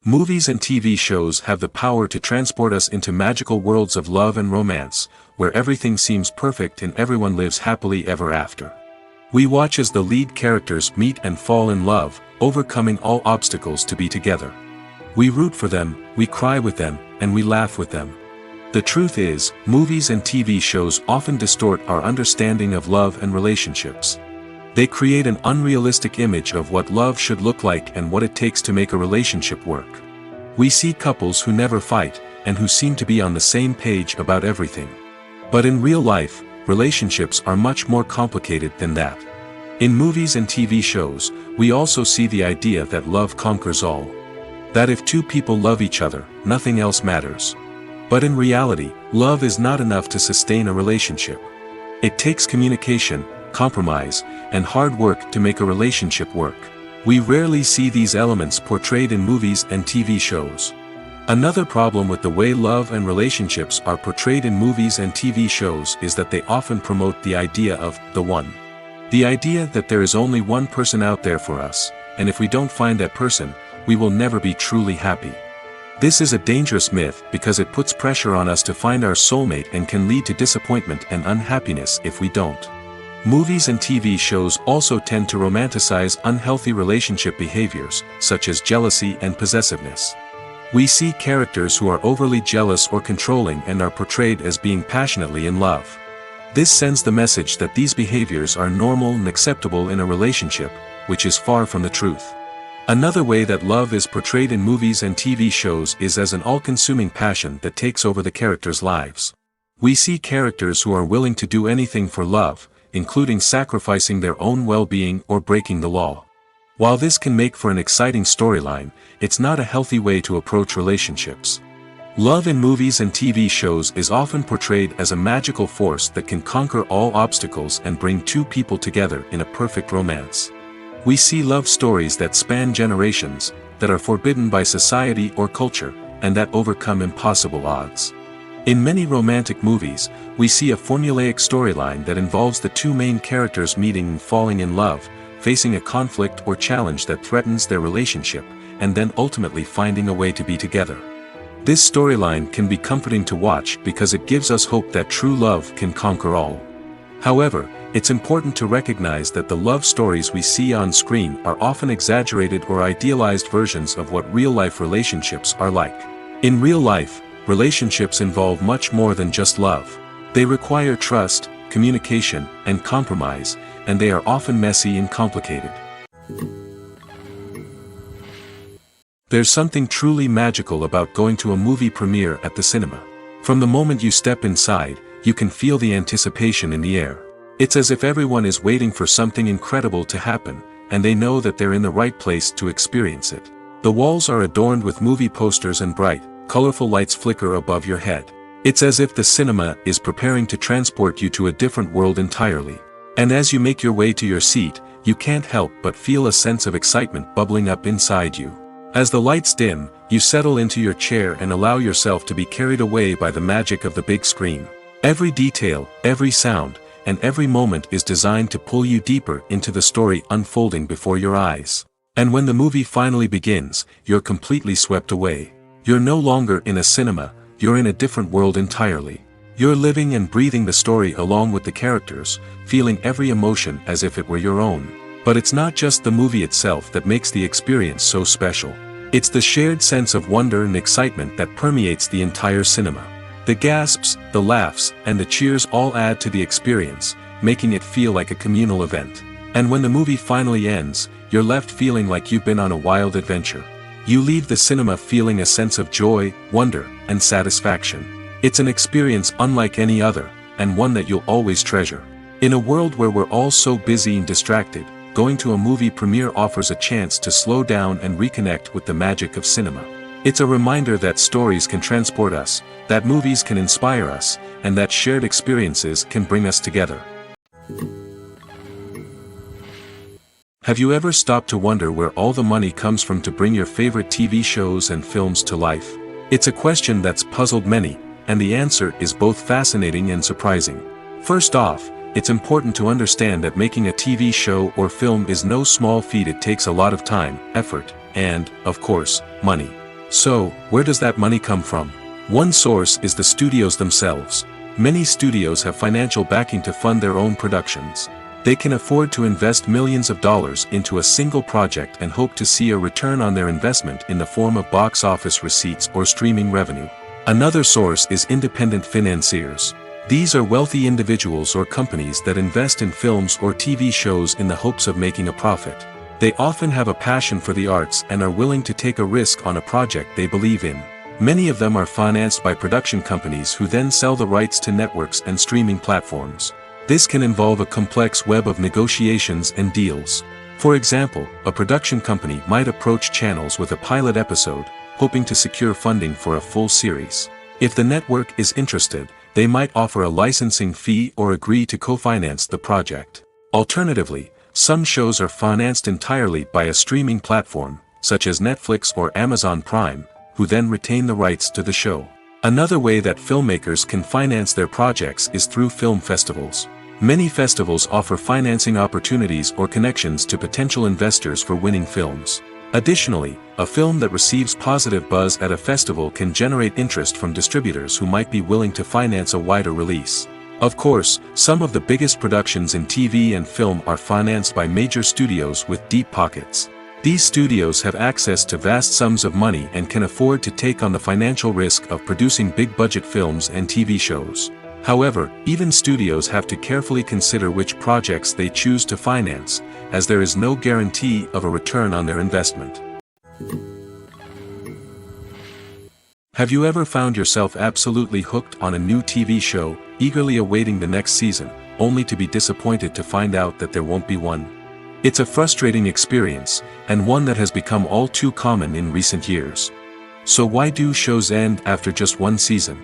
Movies and TV shows have the power to transport us into magical worlds of love and romance, where everything seems perfect and everyone lives happily ever after. We watch as the lead characters meet and fall in love, overcoming all obstacles to be together. We root for them, we cry with them, and we laugh with them. The truth is, movies and TV shows often distort our understanding of love and relationships. They create an unrealistic image of what love should look like and what it takes to make a relationship work. We see couples who never fight, and who seem to be on the same page about everything. But in real life, relationships are much more complicated than that. In movies and TV shows, we also see the idea that love conquers all. That if two people love each other, nothing else matters. But in reality, love is not enough to sustain a relationship. It takes communication, compromise, and hard work to make a relationship work. We rarely see these elements portrayed in movies and TV shows. Another problem with the way love and relationships are portrayed in movies and TV shows is that they often promote the idea of the one. The idea that there is only one person out there for us, and if we don't find that person, we will never be truly happy. This is a dangerous myth because it puts pressure on us to find our soulmate and can lead to disappointment and unhappiness if we don't. Movies and TV shows also tend to romanticize unhealthy relationship behaviors, such as jealousy and possessiveness. We see characters who are overly jealous or controlling and are portrayed as being passionately in love. This sends the message that these behaviors are normal and acceptable in a relationship, which is far from the truth. Another way that love is portrayed in movies and TV shows is as an all-consuming passion that takes over the characters' lives. We see characters who are willing to do anything for love, including sacrificing their own well-being or breaking the law. While this can make for an exciting storyline, it's not a healthy way to approach relationships. Love in movies and TV shows is often portrayed as a magical force that can conquer all obstacles and bring two people together in a perfect romance. We see love stories that span generations, that are forbidden by society or culture, and that overcome impossible odds. In many romantic movies, we see a formulaic storyline that involves the two main characters meeting and falling in love, facing a conflict or challenge that threatens their relationship, and then ultimately finding a way to be together. This storyline can be comforting to watch because it gives us hope that true love can conquer all. However, it's important to recognize that the love stories we see on screen are often exaggerated or idealized versions of what real-life relationships are like. In real life, relationships involve much more than just love. They require trust, communication, and compromise, and they are often messy and complicated. There's something truly magical about going to a movie premiere at the cinema. From the moment you step inside, you can feel the anticipation in the air. It's as if everyone is waiting for something incredible to happen, and they know that they're in the right place to experience it. The walls are adorned with movie posters and bright, colorful lights flicker above your head. It's as if the cinema is preparing to transport you to a different world entirely. And as you make your way to your seat, you can't help but feel a sense of excitement bubbling up inside you. As the lights dim, you settle into your chair and allow yourself to be carried away by the magic of the big screen. Every detail, every sound, and every moment is designed to pull you deeper into the story unfolding before your eyes. And when the movie finally begins, you're completely swept away. You're no longer in a cinema, you're in a different world entirely. You're living and breathing the story along with the characters, feeling every emotion as if it were your own. But it's not just the movie itself that makes the experience so special. It's the shared sense of wonder and excitement that permeates the entire cinema. The gasps, the laughs, and the cheers all add to the experience, making it feel like a communal event. And when the movie finally ends, you're left feeling like you've been on a wild adventure. You leave the cinema feeling a sense of joy, wonder, and satisfaction. It's an experience unlike any other, and one that you'll always treasure. In a world where we're all so busy and distracted, going to a movie premiere offers a chance to slow down and reconnect with the magic of cinema. It's a reminder that stories can transport us, that movies can inspire us, and that shared experiences can bring us together. Have you ever stopped to wonder where all the money comes from to bring your favorite TV shows and films to life? It's a question that's puzzled many, and the answer is both fascinating and surprising. First off, it's important to understand that making a TV show or film is no small feat. It takes a lot of time, effort, and, of course, money. So, where does that money come from? One source is the studios themselves. Many studios have financial backing to fund their own productions. They can afford to invest millions of dollars into a single project and hope to see a return on their investment in the form of box office receipts or streaming revenue. Another source is independent financiers. These are wealthy individuals or companies that invest in films or TV shows in the hopes of making a profit. They often have a passion for the arts and are willing to take a risk on a project they believe in. Many of them are financed by production companies who then sell the rights to networks and streaming platforms. This can involve a complex web of negotiations and deals. For example, a production company might approach channels with a pilot episode, hoping to secure funding for a full series. If the network is interested, they might offer a licensing fee or agree to co-finance the project. Alternatively, some shows are financed entirely by a streaming platform, such as Netflix or Amazon Prime, who then retain the rights to the show. Another way that filmmakers can finance their projects is through film festivals. Many festivals offer financing opportunities or connections to potential investors for winning films. Additionally, a film that receives positive buzz at a festival can generate interest from distributors who might be willing to finance a wider release. Of course, some of the biggest productions in TV and film are financed by major studios with deep pockets. These studios have access to vast sums of money and can afford to take on the financial risk of producing big-budget films and TV shows. However, even studios have to carefully consider which projects they choose to finance, as there is no guarantee of a return on their investment. Have you ever found yourself absolutely hooked on a new TV show, eagerly awaiting the next season, only to be disappointed to find out that there won't be one? It's a frustrating experience, and one that has become all too common in recent years. So why do shows end after just one season?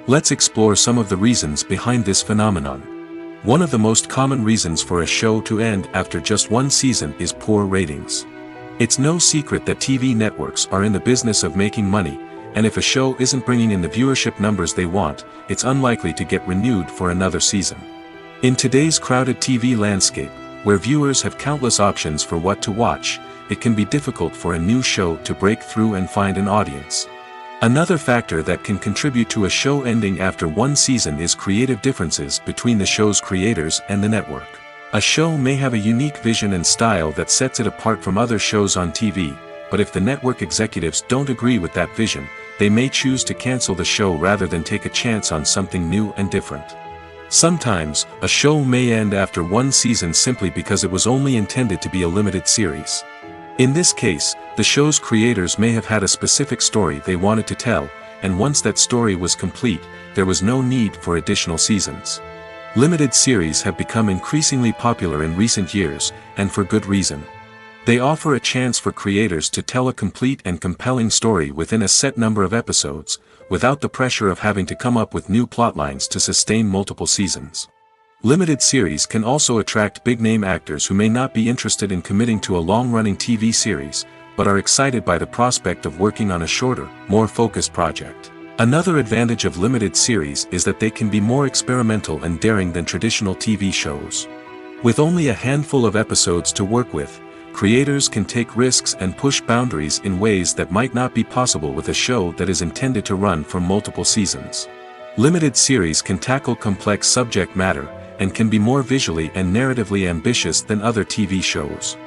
Let's explore some of the reasons behind this phenomenon. One of the most common reasons for a show to end after just one season is poor ratings. It's no secret that TV networks are in the business of making money, and if a show isn't bringing in the viewership numbers they want, it's unlikely to get renewed for another season. In today's crowded TV landscape, where viewers have countless options for what to watch, it can be difficult for a new show to break through and find an audience. Another factor that can contribute to a show ending after one season is creative differences between the show's creators and the network. A show may have a unique vision and style that sets it apart from other shows on TV, but if the network executives don't agree with that vision, they may choose to cancel the show rather than take a chance on something new and different. Sometimes, a show may end after one season simply because it was only intended to be a limited series. In this case, the show's creators may have had a specific story they wanted to tell, and once that story was complete, there was no need for additional seasons. Limited series have become increasingly popular in recent years, and for good reason. They offer a chance for creators to tell a complete and compelling story within a set number of episodes, without the pressure of having to come up with new plotlines to sustain multiple seasons. Limited series can also attract big-name actors who may not be interested in committing to a long-running TV series, but are excited by the prospect of working on a shorter, more focused project. Another advantage of limited series is that they can be more experimental and daring than traditional TV shows. With only a handful of episodes to work with, creators can take risks and push boundaries in ways that might not be possible with a show that is intended to run for multiple seasons. Limited series can tackle complex subject matter, and can be more visually and narratively ambitious than other TV shows.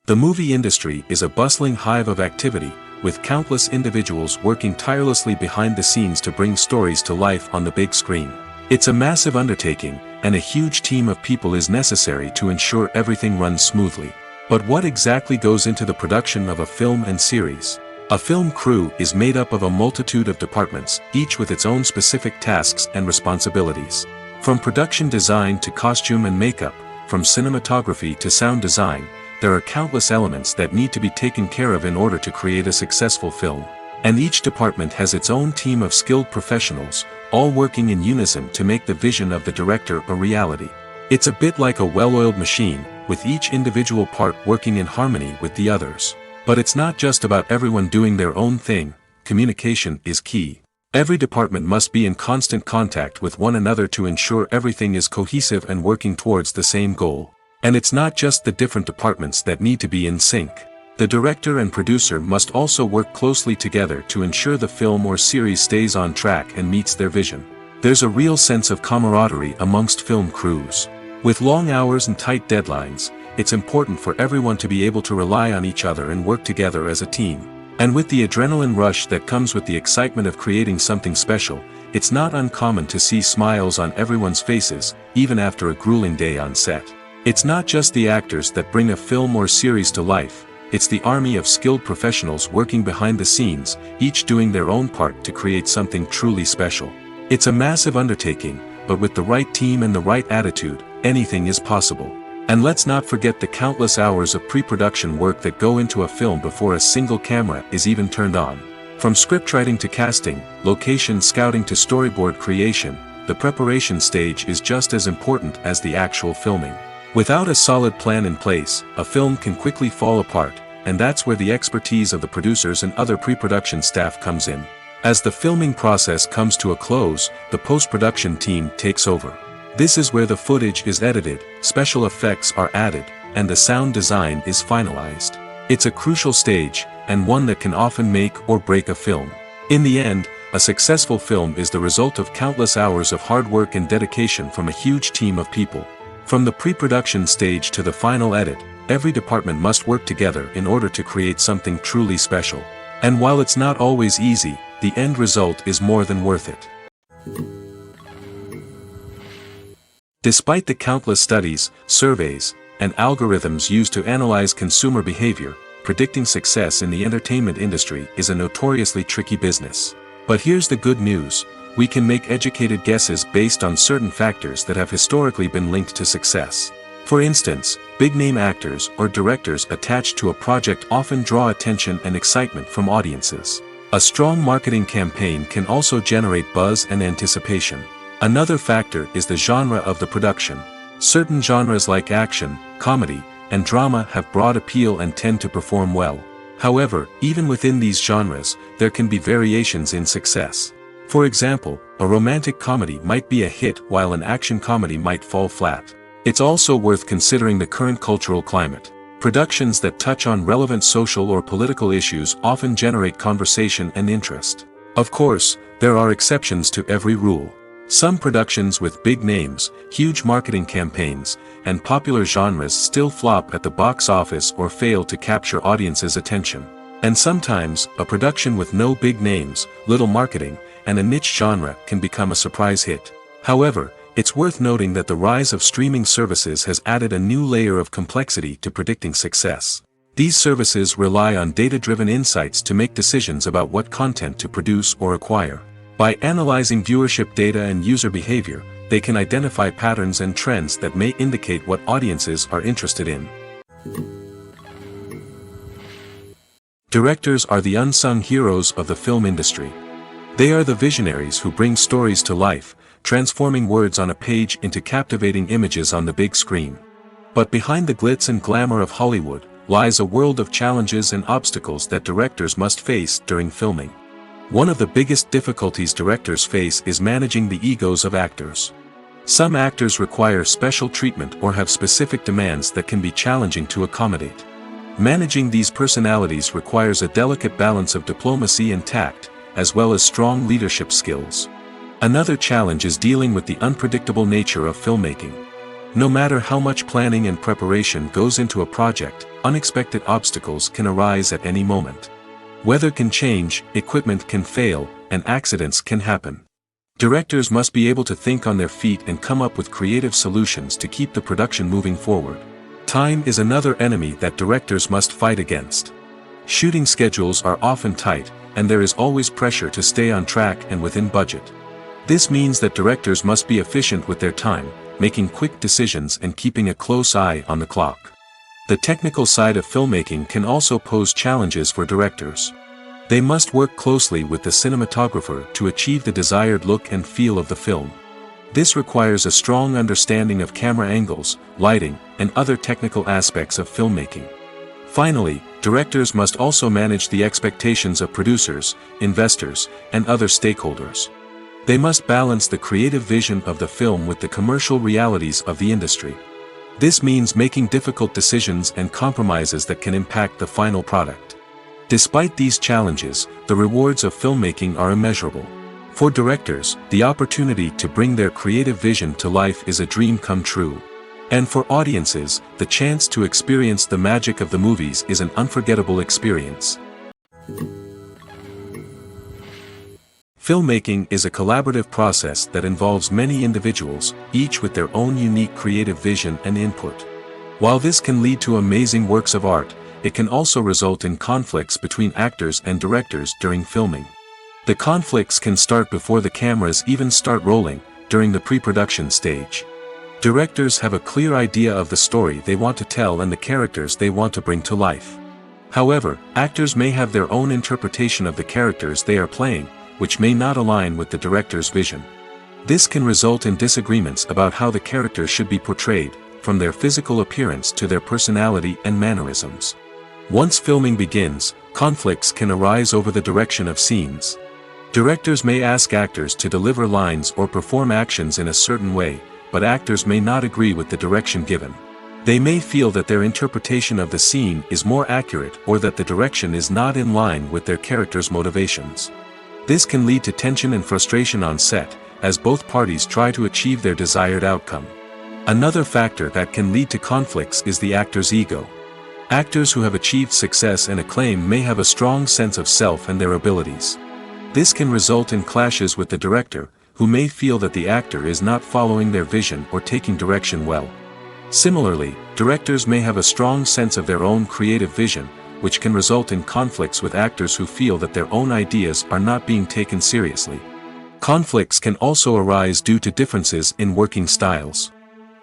The movie industry is a bustling hive of activity, with countless individuals working tirelessly behind the scenes to bring stories to life on the big screen. It's a massive undertaking, and a huge team of people is necessary to ensure everything runs smoothly. But what exactly goes into the production of a film and series? A film crew is made up of a multitude of departments, each with its own specific tasks and responsibilities. From production design to costume and makeup, from cinematography to sound design, there are countless elements that need to be taken care of in order to create a successful film. And each department has its own team of skilled professionals, all working in unison to make the vision of the director a reality. It's a bit like a well-oiled machine, with each individual part working in harmony with the others. But it's not just about everyone doing their own thing. Communication is key. Every department must be in constant contact with one another to ensure everything is cohesive and working towards the same goal. And it's not just the different departments that need to be in sync. The director and producer must also work closely together to ensure the film or series stays on track and meets their vision. There's a real sense of camaraderie amongst film crews. With long hours and tight deadlines, it's important for everyone to be able to rely on each other and work together as a team. And with the adrenaline rush that comes with the excitement of creating something special, it's not uncommon to see smiles on everyone's faces, even after a grueling day on set. It's not just the actors that bring a film or series to life, it's the army of skilled professionals working behind the scenes, each doing their own part to create something truly special. It's a massive undertaking, but with the right team and the right attitude, anything is possible. And let's not forget the countless hours of pre-production work that go into a film before a single camera is even turned on. From scriptwriting to casting, location scouting to storyboard creation, the preparation stage is just as important as the actual filming. Without a solid plan in place, a film can quickly fall apart, and that's where the expertise of the producers and other pre-production staff comes in. As the filming process comes to a close, the post-production team takes over. This is where the footage is edited, special effects are added, and the sound design is finalized. It's a crucial stage, and one that can often make or break a film. In the end, a successful film is the result of countless hours of hard work and dedication from a huge team of people. From the pre-production stage to the final edit, every department must work together in order to create something truly special. And while it's not always easy, the end result is more than worth it. Despite the countless studies, surveys, and algorithms used to analyze consumer behavior, predicting success in the entertainment industry is a notoriously tricky business. But here's the good news. We can make educated guesses based on certain factors that have historically been linked to success. For instance, big-name actors or directors attached to a project often draw attention and excitement from audiences. A strong marketing campaign can also generate buzz and anticipation. Another factor is the genre of the production. Certain genres like action, comedy, and drama have broad appeal and tend to perform well. However, even within these genres, there can be variations in success. For example, a romantic comedy might be a hit while an action comedy might fall flat. It's also worth considering the current cultural climate. Productions that touch on relevant social or political issues often generate conversation and interest. Of course, there are exceptions to every rule. Some productions with big names, huge marketing campaigns, and popular genres still flop at the box office or fail to capture audiences' attention. And sometimes, a production with no big names, little marketing, and a niche genre can become a surprise hit. However, it's worth noting that the rise of streaming services has added a new layer of complexity to predicting success. These services rely on data-driven insights to make decisions about what content to produce or acquire. By analyzing viewership data and user behavior, they can identify patterns and trends that may indicate what audiences are interested in. Directors are the unsung heroes of the film industry. They are the visionaries who bring stories to life, transforming words on a page into captivating images on the big screen. But behind the glitz and glamour of Hollywood, lies a world of challenges and obstacles that directors must face during filming. One of the biggest difficulties directors face is managing the egos of actors. Some actors require special treatment or have specific demands that can be challenging to accommodate. Managing these personalities requires a delicate balance of diplomacy and tact, as well as strong leadership skills. Another challenge is dealing with the unpredictable nature of filmmaking. No matter how much planning and preparation goes into a project, unexpected obstacles can arise at any moment. Weather can change, equipment can fail, and accidents can happen. Directors must be able to think on their feet and come up with creative solutions to keep the production moving forward. Time is another enemy that directors must fight against. Shooting schedules are often tight, and there is always pressure to stay on track and within budget. This means that directors must be efficient with their time, making quick decisions and keeping a close eye on the clock. The technical side of filmmaking can also pose challenges for directors. They must work closely with the cinematographer to achieve the desired look and feel of the film. This requires a strong understanding of camera angles, lighting, and other technical aspects of filmmaking. Finally, directors must also manage the expectations of producers, investors, and other stakeholders. They must balance the creative vision of the film with the commercial realities of the industry. This means making difficult decisions and compromises that can impact the final product. Despite these challenges, the rewards of filmmaking are immeasurable. For directors, the opportunity to bring their creative vision to life is a dream come true. And for audiences, the chance to experience the magic of the movies is an unforgettable experience. Filmmaking is a collaborative process that involves many individuals, each with their own unique creative vision and input. While this can lead to amazing works of art, it can also result in conflicts between actors and directors during filming. The conflicts can start before the cameras even start rolling, during the pre-production stage. Directors have a clear idea of the story they want to tell and the characters they want to bring to life. However, actors may have their own interpretation of the characters they are playing, which may not align with the director's vision. This can result in disagreements about how the characters should be portrayed, from their physical appearance to their personality and mannerisms. Once filming begins, conflicts can arise over the direction of scenes. Directors may ask actors to deliver lines or perform actions in a certain way, but actors may not agree with the direction given. They may feel that their interpretation of the scene is more accurate or that the direction is not in line with their character's motivations. This can lead to tension and frustration on set, as both parties try to achieve their desired outcome. Another factor that can lead to conflicts is the actor's ego. Actors who have achieved success and acclaim may have a strong sense of self and their abilities. This can result in clashes with the director, who may feel that the actor is not following their vision or taking direction well. Similarly, directors may have a strong sense of their own creative vision, which can result in conflicts with actors who feel that their own ideas are not being taken seriously. Conflicts can also arise due to differences in working styles.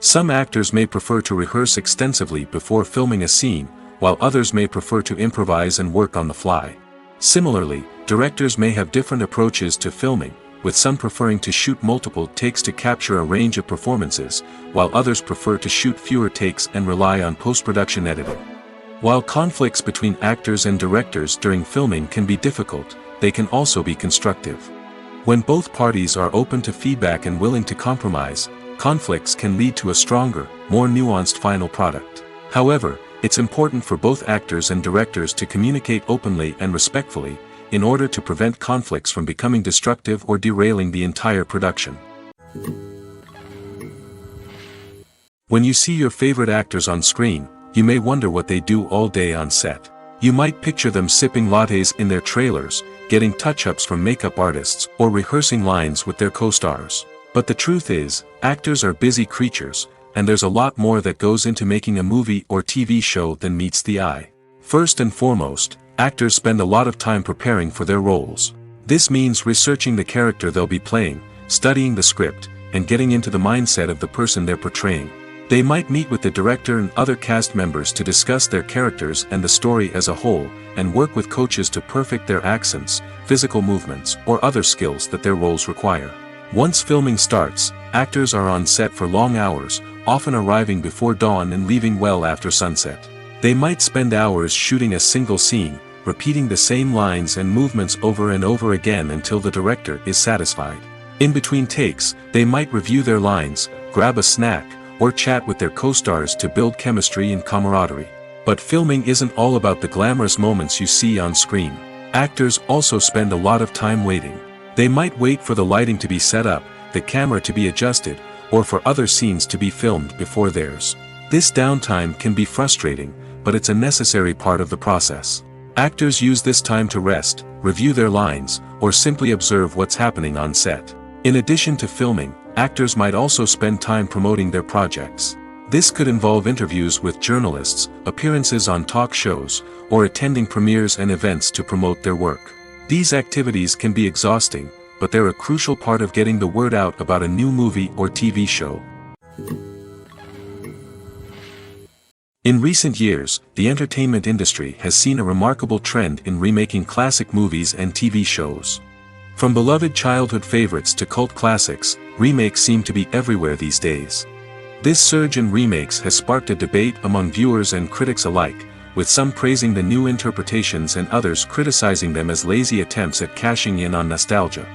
Some actors may prefer to rehearse extensively before filming a scene, while others may prefer to improvise and work on the fly. Similarly, directors may have different approaches to filming, with some preferring to shoot multiple takes to capture a range of performances, while others prefer to shoot fewer takes and rely on post-production editing. While conflicts between actors and directors during filming can be difficult, they can also be constructive. When both parties are open to feedback and willing to compromise, conflicts can lead to a stronger, more nuanced final product. However, it's important for both actors and directors to communicate openly and respectfully, in order to prevent conflicts from becoming destructive or derailing the entire production. When you see your favorite actors on screen, you may wonder what they do all day on set. You might picture them sipping lattes in their trailers, getting touch-ups from makeup artists, or rehearsing lines with their co-stars. But the truth is, actors are busy creatures, and there's a lot more that goes into making a movie or TV show than meets the eye. First and foremost, actors spend a lot of time preparing for their roles. This means researching the character they'll be playing, studying the script, and getting into the mindset of the person they're portraying. They might meet with the director and other cast members to discuss their characters and the story as a whole, and work with coaches to perfect their accents, physical movements, or other skills that their roles require. Once filming starts, actors are on set for long hours, often arriving before dawn and leaving well after sunset. They might spend hours shooting a single scene, repeating the same lines and movements over and over again until the director is satisfied. In between takes, they might review their lines, grab a snack, or chat with their co-stars to build chemistry and camaraderie. But filming isn't all about the glamorous moments you see on screen. Actors also spend a lot of time waiting. They might wait for the lighting to be set up, the camera to be adjusted, or for other scenes to be filmed before theirs. This downtime can be frustrating, but it's a necessary part of the process. Actors use this time to rest, review their lines, or simply observe what's happening on set. In addition to filming, actors might also spend time promoting their projects. This could involve interviews with journalists, appearances on talk shows, or attending premieres and events to promote their work. These activities can be exhausting, but they're a crucial part of getting the word out about a new movie or TV show. In recent years, the entertainment industry has seen a remarkable trend in remaking classic movies and TV shows. From beloved childhood favorites to cult classics, remakes seem to be everywhere these days. This surge in remakes has sparked a debate among viewers and critics alike, with some praising the new interpretations and others criticizing them as lazy attempts at cashing in on nostalgia.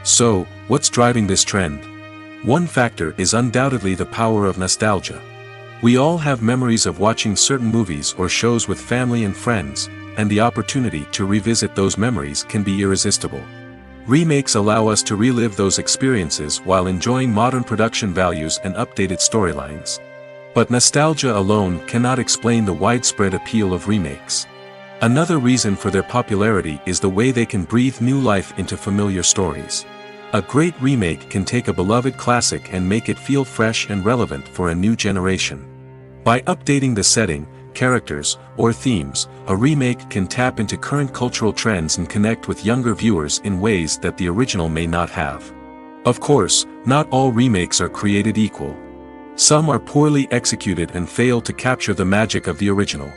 So, what's driving this trend? One factor is undoubtedly the power of nostalgia. We all have memories of watching certain movies or shows with family and friends, and the opportunity to revisit those memories can be irresistible. Remakes allow us to relive those experiences while enjoying modern production values and updated storylines. But nostalgia alone cannot explain the widespread appeal of remakes. Another reason for their popularity is the way they can breathe new life into familiar stories. A great remake can take a beloved classic and make it feel fresh and relevant for a new generation. By updating the setting, characters, or themes, a remake can tap into current cultural trends and connect with younger viewers in ways that the original may not have. Of course, not all remakes are created equal. Some are poorly executed and fail to capture the magic of the original.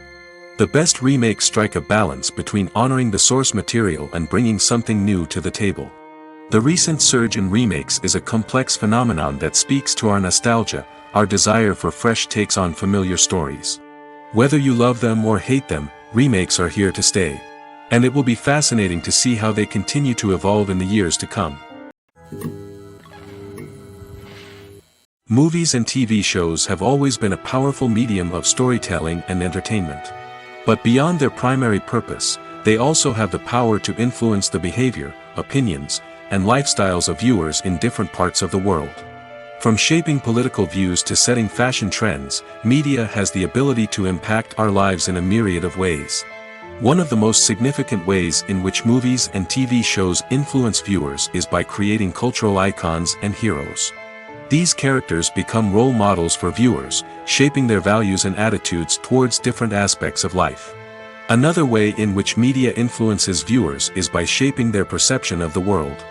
The best remakes strike a balance between honoring the source material and bringing something new to the table. The recent surge in remakes is a complex phenomenon that speaks to our nostalgia, our desire for fresh takes on familiar stories. Whether you love them or hate them, remakes are here to stay. And it will be fascinating to see how they continue to evolve in the years to come. Movies and TV shows have always been a powerful medium of storytelling and entertainment. But beyond their primary purpose, they also have the power to influence the behavior, opinions, and lifestyles of viewers in different parts of the world. From shaping political views to setting fashion trends, media has the ability to impact our lives in a myriad of ways. One of the most significant ways in which movies and TV shows influence viewers is by creating cultural icons and heroes. These characters become role models for viewers, shaping their values and attitudes towards different aspects of life. Another way in which media influences viewers is by shaping their perception of the world.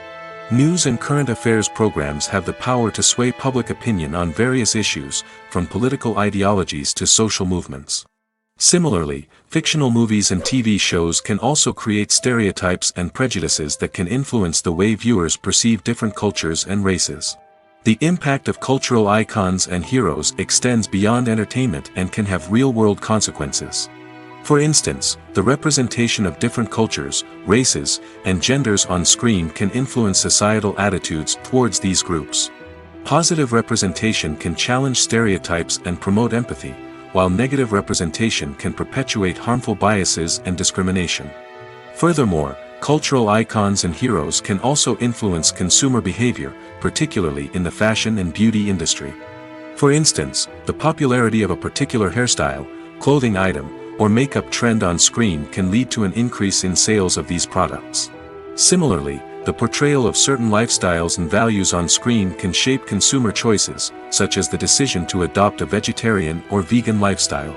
News and current affairs programs have the power to sway public opinion on various issues, from political ideologies to social movements. Similarly, fictional movies and TV shows can also create stereotypes and prejudices that can influence the way viewers perceive different cultures and races. The impact of cultural icons and heroes extends beyond entertainment and can have real-world consequences. For instance, the representation of different cultures, races, and genders on screen can influence societal attitudes towards these groups. Positive representation can challenge stereotypes and promote empathy, while negative representation can perpetuate harmful biases and discrimination. Furthermore, cultural icons and heroes can also influence consumer behavior, particularly in the fashion and beauty industry. For instance, the popularity of a particular hairstyle, clothing item, or makeup trend on screen can lead to an increase in sales of these products. Similarly, the portrayal of certain lifestyles and values on screen can shape consumer choices, such as the decision to adopt a vegetarian or vegan lifestyle.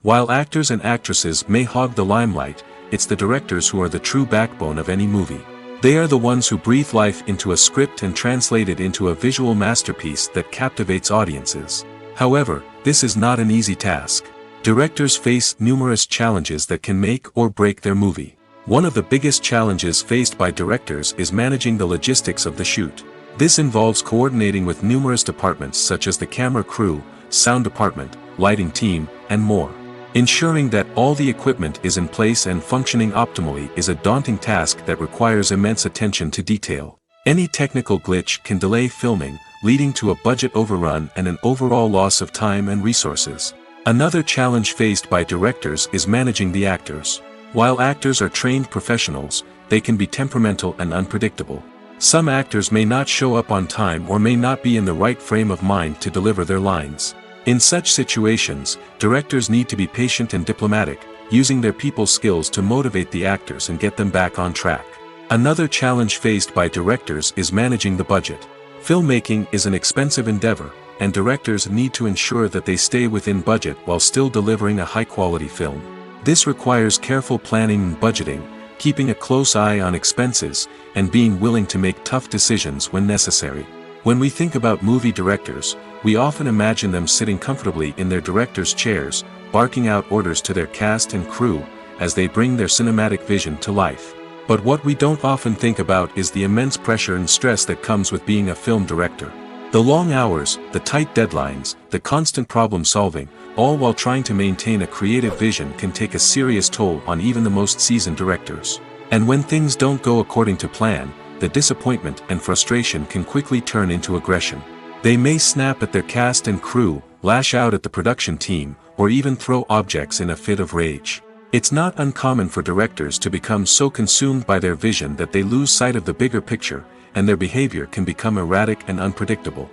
While actors and actresses may hog the limelight, it's the directors who are the true backbone of any movie. They are the ones who breathe life into a script and translate it into a visual masterpiece that captivates audiences. However, this is not an easy task. Directors face numerous challenges that can make or break their movie. One of the biggest challenges faced by directors is managing the logistics of the shoot. This involves coordinating with numerous departments such as the camera crew, sound department, lighting team, and more. Ensuring that all the equipment is in place and functioning optimally is a daunting task that requires immense attention to detail. Any technical glitch can delay filming, leading to a budget overrun and an overall loss of time and resources. Another challenge faced by directors is managing the actors. While actors are trained professionals, they can be temperamental and unpredictable. Some actors may not show up on time or may not be in the right frame of mind to deliver their lines. In such situations, directors need to be patient and diplomatic, using their people skills to motivate the actors and get them back on track. Another challenge faced by directors is managing the budget. Filmmaking is an expensive endeavor, and directors need to ensure that they stay within budget while still delivering a high-quality film. This requires careful planning and budgeting, keeping a close eye on expenses, and being willing to make tough decisions when necessary. When we think about movie directors, we often imagine them sitting comfortably in their director's chairs, barking out orders to their cast and crew, as they bring their cinematic vision to life. But what we don't often think about is the immense pressure and stress that comes with being a film director. The long hours, the tight deadlines, the constant problem solving, all while trying to maintain a creative vision can take a serious toll on even the most seasoned directors. And when things don't go according to plan, the disappointment and frustration can quickly turn into aggression. They may snap at their cast and crew, lash out at the production team, or even throw objects in a fit of rage. It's not uncommon for directors to become so consumed by their vision that they lose sight of the bigger picture, and their behavior can become erratic and unpredictable.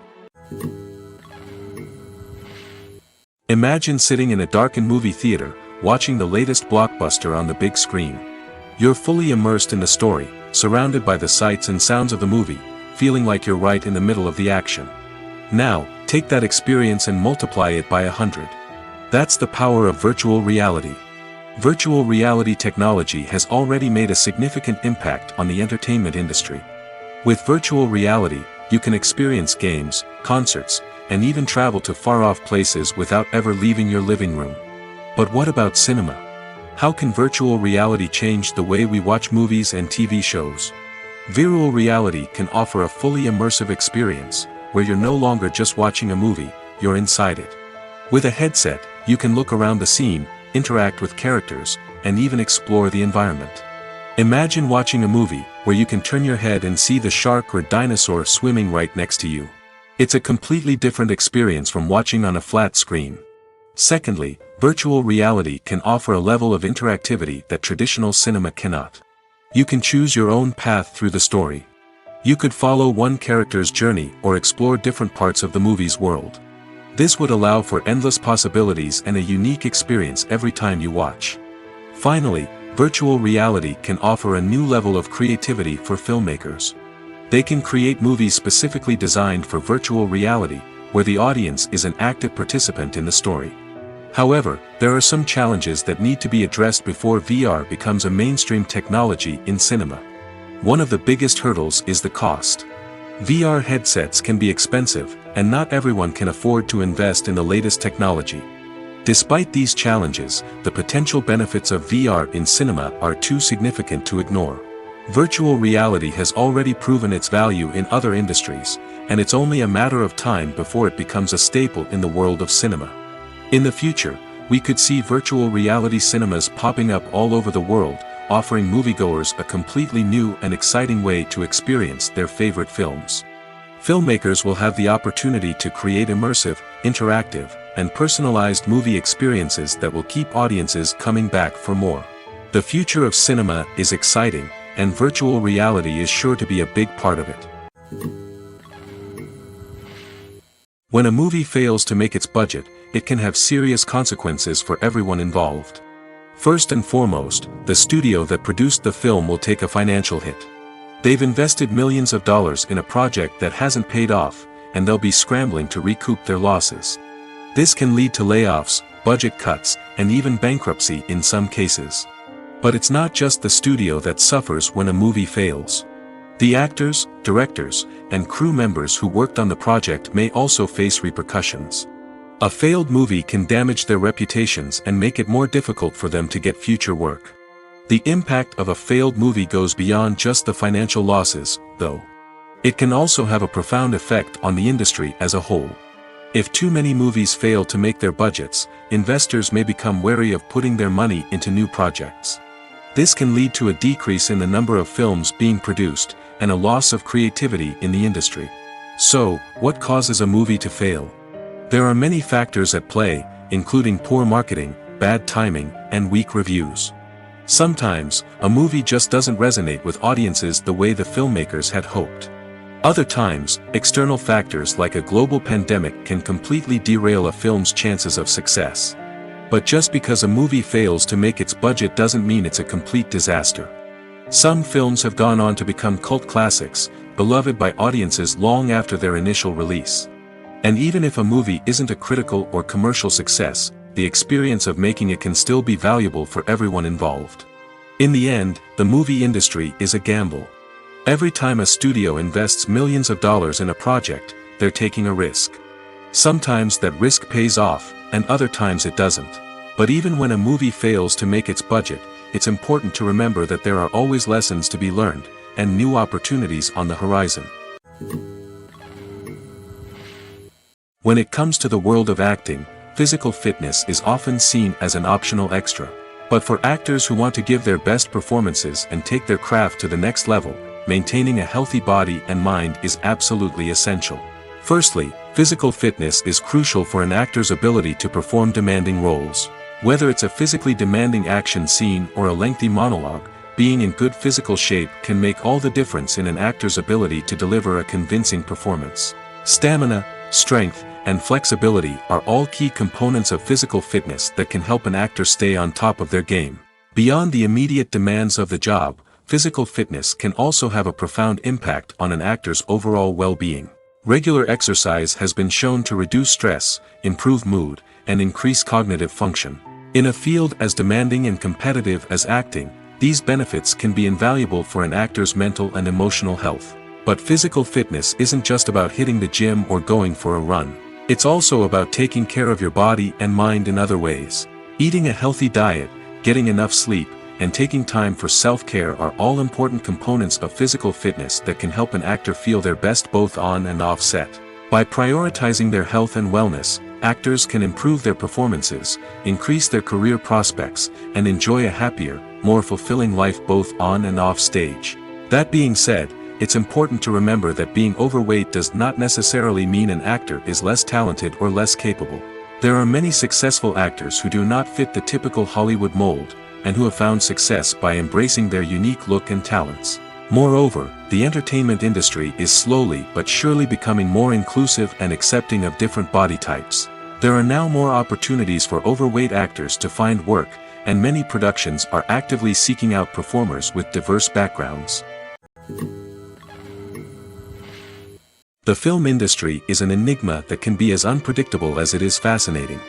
Imagine sitting in a darkened movie theater, watching the latest blockbuster on the big screen. You're fully immersed in the story, surrounded by the sights and sounds of the movie, feeling like you're right in the middle of the action. Now, take that experience and multiply it by 100. That's the power of virtual reality. Virtual reality technology has already made a significant impact on the entertainment industry. With virtual reality, you can experience games, concerts, and even travel to far-off places without ever leaving your living room. But what about cinema? How can virtual reality change the way we watch movies and TV shows? Virtual reality can offer a fully immersive experience, where you're no longer just watching a movie, you're inside it. With a headset, you can look around the scene, interact with characters, and even explore the environment. Imagine watching a movie where you can turn your head and see the shark or dinosaur swimming right next to you. It's a completely different experience from watching on a flat screen. Secondly, virtual reality can offer a level of interactivity that traditional cinema cannot. You can choose your own path through the story. You could follow one character's journey or explore different parts of the movie's world. This would allow for endless possibilities and a unique experience every time you watch. Finally, virtual reality can offer a new level of creativity for filmmakers. They can create movies specifically designed for virtual reality, where the audience is an active participant in the story. However, there are some challenges that need to be addressed before VR becomes a mainstream technology in cinema. One of the biggest hurdles is the cost. VR headsets can be expensive, and not everyone can afford to invest in the latest technology. Despite these challenges, the potential benefits of VR in cinema are too significant to ignore. Virtual reality has already proven its value in other industries, and it's only a matter of time before it becomes a staple in the world of cinema. In the future, we could see virtual reality cinemas popping up all over the world, offering moviegoers a completely new and exciting way to experience their favorite films. Filmmakers will have the opportunity to create immersive, interactive, and personalized movie experiences that will keep audiences coming back for more. The future of cinema is exciting, and virtual reality is sure to be a big part of it. When a movie fails to make its budget, it can have serious consequences for everyone involved. First and foremost, the studio that produced the film will take a financial hit. They've invested millions of dollars in a project that hasn't paid off, and they'll be scrambling to recoup their losses. This can lead to layoffs, budget cuts, and even bankruptcy in some cases. But it's not just the studio that suffers when a movie fails. The actors, directors, and crew members who worked on the project may also face repercussions. A failed movie can damage their reputations and make it more difficult for them to get future work. The impact of a failed movie goes beyond just the financial losses, though. It can also have a profound effect on the industry as a whole. If too many movies fail to make their budgets, investors may become wary of putting their money into new projects. This can lead to a decrease in the number of films being produced, and a loss of creativity in the industry. So, what causes a movie to fail? There are many factors at play, including poor marketing, bad timing, and weak reviews. Sometimes, a movie just doesn't resonate with audiences the way the filmmakers had hoped. Other times, external factors like a global pandemic can completely derail a film's chances of success. But just because a movie fails to make its budget doesn't mean it's a complete disaster. Some films have gone on to become cult classics, beloved by audiences long after their initial release. And even if a movie isn't a critical or commercial success, the experience of making it can still be valuable for everyone involved. In the end, the movie industry is a gamble. Every time a studio invests millions of dollars in a project, they're taking a risk. Sometimes that risk pays off, and other times it doesn't. But even when a movie fails to make its budget, it's important to remember that there are always lessons to be learned, and new opportunities on the horizon. When it comes to the world of acting, physical fitness is often seen as an optional extra. But for actors who want to give their best performances and take their craft to the next level, maintaining a healthy body and mind is absolutely essential. Firstly, physical fitness is crucial for an actor's ability to perform demanding roles. Whether it's a physically demanding action scene or a lengthy monologue, being in good physical shape can make all the difference in an actor's ability to deliver a convincing performance. Stamina, strength, and flexibility are all key components of physical fitness that can help an actor stay on top of their game. Beyond the immediate demands of the job, physical fitness can also have a profound impact on an actor's overall well-being. Regular exercise has been shown to reduce stress, improve mood, and increase cognitive function. In a field as demanding and competitive as acting, these benefits can be invaluable for an actor's mental and emotional health. But physical fitness isn't just about hitting the gym or going for a run. It's also about taking care of your body and mind in other ways. Eating a healthy diet, getting enough sleep, and taking time for self-care are all important components of physical fitness that can help an actor feel their best both on and off set. By prioritizing their health and wellness, actors can improve their performances, increase their career prospects, and enjoy a happier, more fulfilling life both on and off stage. That being said, it's important to remember that being overweight does not necessarily mean an actor is less talented or less capable. There are many successful actors who do not fit the typical Hollywood mold, and who have found success by embracing their unique look and talents. Moreover, the entertainment industry is slowly but surely becoming more inclusive and accepting of different body types. There are now more opportunities for overweight actors to find work, and many productions are actively seeking out performers with diverse backgrounds. The film industry is an enigma that can be as unpredictable as it is fascinating.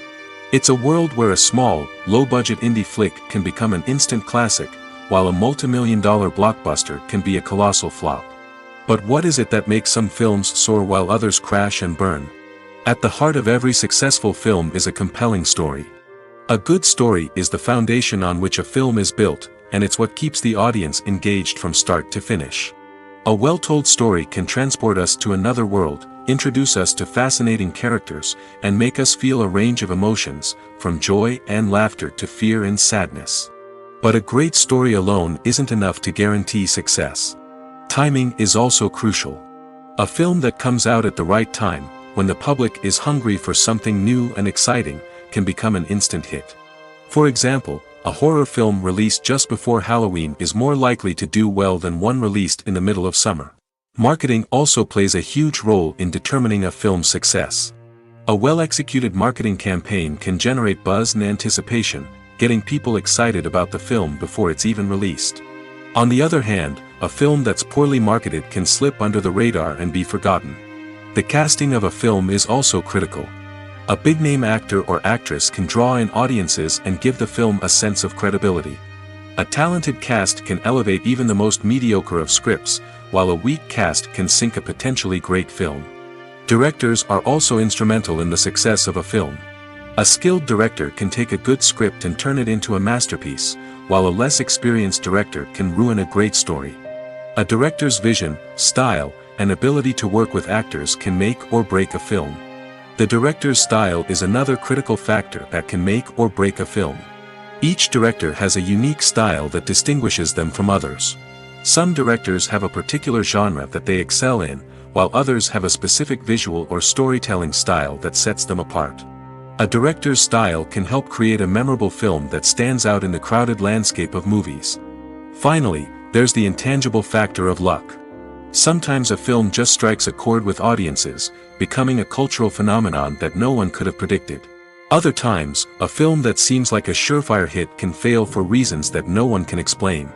It's a world where a small, low-budget indie flick can become an instant classic, while a multi-million-dollar blockbuster can be a colossal flop. But what is it that makes some films soar while others crash and burn? At the heart of every successful film is a compelling story. A good story is the foundation on which a film is built, and it's what keeps the audience engaged from start to finish. A well-told story can transport us to another world, introduce us to fascinating characters, and make us feel a range of emotions, from joy and laughter to fear and sadness. But a great story alone isn't enough to guarantee success. Timing is also crucial. A film that comes out at the right time, when the public is hungry for something new and exciting, can become an instant hit. For example, a horror film released just before Halloween is more likely to do well than one released in the middle of summer. Marketing also plays a huge role in determining a film's success. A well-executed marketing campaign can generate buzz and anticipation, getting people excited about the film before it's even released. On the other hand, a film that's poorly marketed can slip under the radar and be forgotten. The casting of a film is also critical. A big-name actor or actress can draw in audiences and give the film a sense of credibility. A talented cast can elevate even the most mediocre of scripts, while a weak cast can sink a potentially great film. Directors are also instrumental in the success of a film. A skilled director can take a good script and turn it into a masterpiece, while a less experienced director can ruin a great story. A director's vision, style, and ability to work with actors can make or break a film. The director's style is another critical factor that can make or break a film. Each director has a unique style that distinguishes them from others. Some directors have a particular genre that they excel in, while others have a specific visual or storytelling style that sets them apart. A director's style can help create a memorable film that stands out in the crowded landscape of movies. Finally, there's the intangible factor of luck. Sometimes a film just strikes a chord with audiences, becoming a cultural phenomenon that no one could have predicted. Other times, a film that seems like a surefire hit can fail for reasons that no one can explain.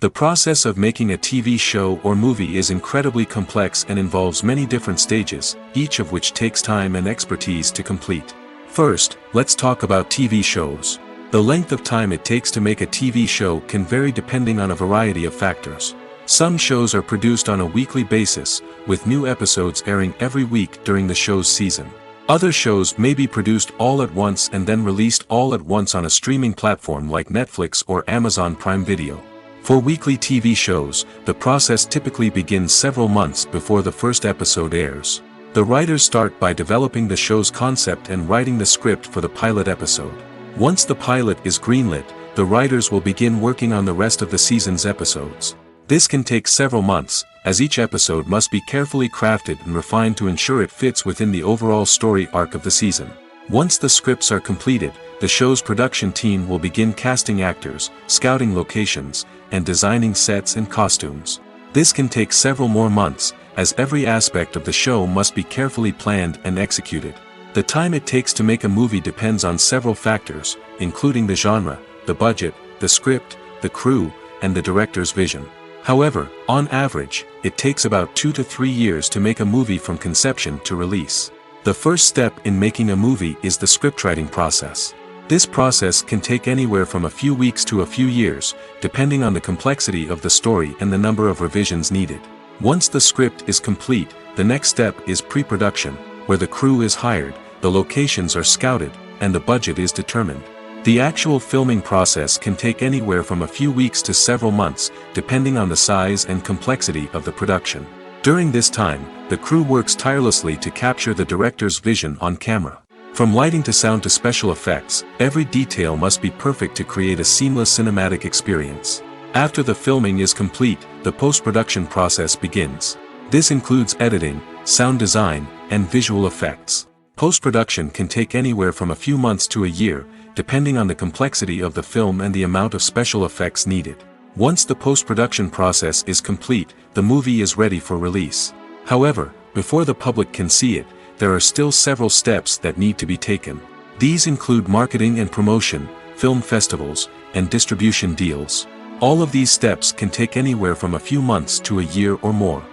The process of making a TV show or movie is incredibly complex and involves many different stages, each of which takes time and expertise to complete. First, let's talk about TV shows. The length of time it takes to make a TV show can vary depending on a variety of factors. Some shows are produced on a weekly basis, with new episodes airing every week during the show's season. Other shows may be produced all at once and then released all at once on a streaming platform like Netflix or Amazon Prime Video. For weekly TV shows, the process typically begins several months before the first episode airs. The writers start by developing the show's concept and writing the script for the pilot episode. Once the pilot is greenlit, the writers will begin working on the rest of the season's episodes. This can take several months, as each episode must be carefully crafted and refined to ensure it fits within the overall story arc of the season. Once the scripts are completed, the show's production team will begin casting actors, scouting locations, and designing sets and costumes. This can take several more months, as every aspect of the show must be carefully planned and executed. The time it takes to make a movie depends on several factors, including the genre, the budget, the script, the crew, and the director's vision. However, on average, it takes about 2 to 3 years to make a movie from conception to release. The first step in making a movie is the scriptwriting process. This process can take anywhere from a few weeks to a few years, depending on the complexity of the story and the number of revisions needed. Once the script is complete, the next step is pre-production, where the crew is hired, the locations are scouted, and the budget is determined. The actual filming process can take anywhere from a few weeks to several months, depending on the size and complexity of the production. During this time, the crew works tirelessly to capture the director's vision on camera. From lighting to sound to special effects, every detail must be perfect to create a seamless cinematic experience. After the filming is complete, the post-production process begins. This includes editing, sound design, and visual effects. Post-production can take anywhere from a few months to a year, depending on the complexity of the film and the amount of special effects needed. Once the post-production process is complete, the movie is ready for release. However, before the public can see it, there are still several steps that need to be taken. These include marketing and promotion, film festivals, and distribution deals. All of these steps can take anywhere from a few months to a year or more.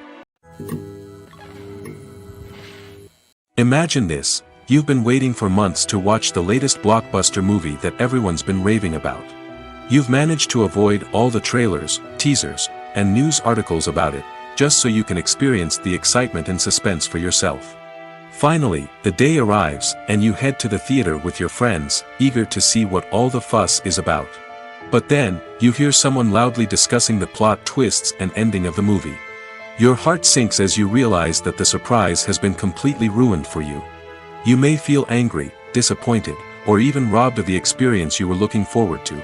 Imagine this. You've been waiting for months to watch the latest blockbuster movie that everyone's been raving about. You've managed to avoid all the trailers, teasers, and news articles about it, just so you can experience the excitement and suspense for yourself. Finally, the day arrives, and you head to the theater with your friends, eager to see what all the fuss is about. But then, you hear someone loudly discussing the plot twists and ending of the movie. Your heart sinks as you realize that the surprise has been completely ruined for you. You may feel angry, disappointed, or even robbed of the experience you were looking forward to.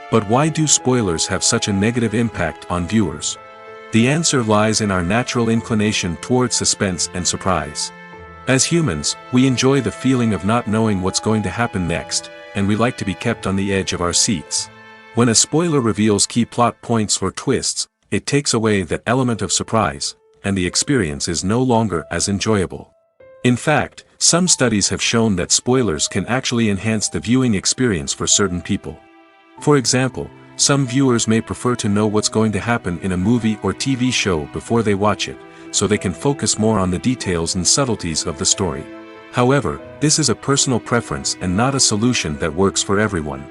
But why do spoilers have such a negative impact on viewers? The answer lies in our natural inclination towards suspense and surprise. As humans, we enjoy the feeling of not knowing what's going to happen next, and we like to be kept on the edge of our seats. When a spoiler reveals key plot points or twists, it takes away that element of surprise, and the experience is no longer as enjoyable. In fact, some studies have shown that spoilers can actually enhance the viewing experience for certain people. For example, some viewers may prefer to know what's going to happen in a movie or TV show before they watch it, so they can focus more on the details and subtleties of the story. However, this is a personal preference and not a solution that works for everyone.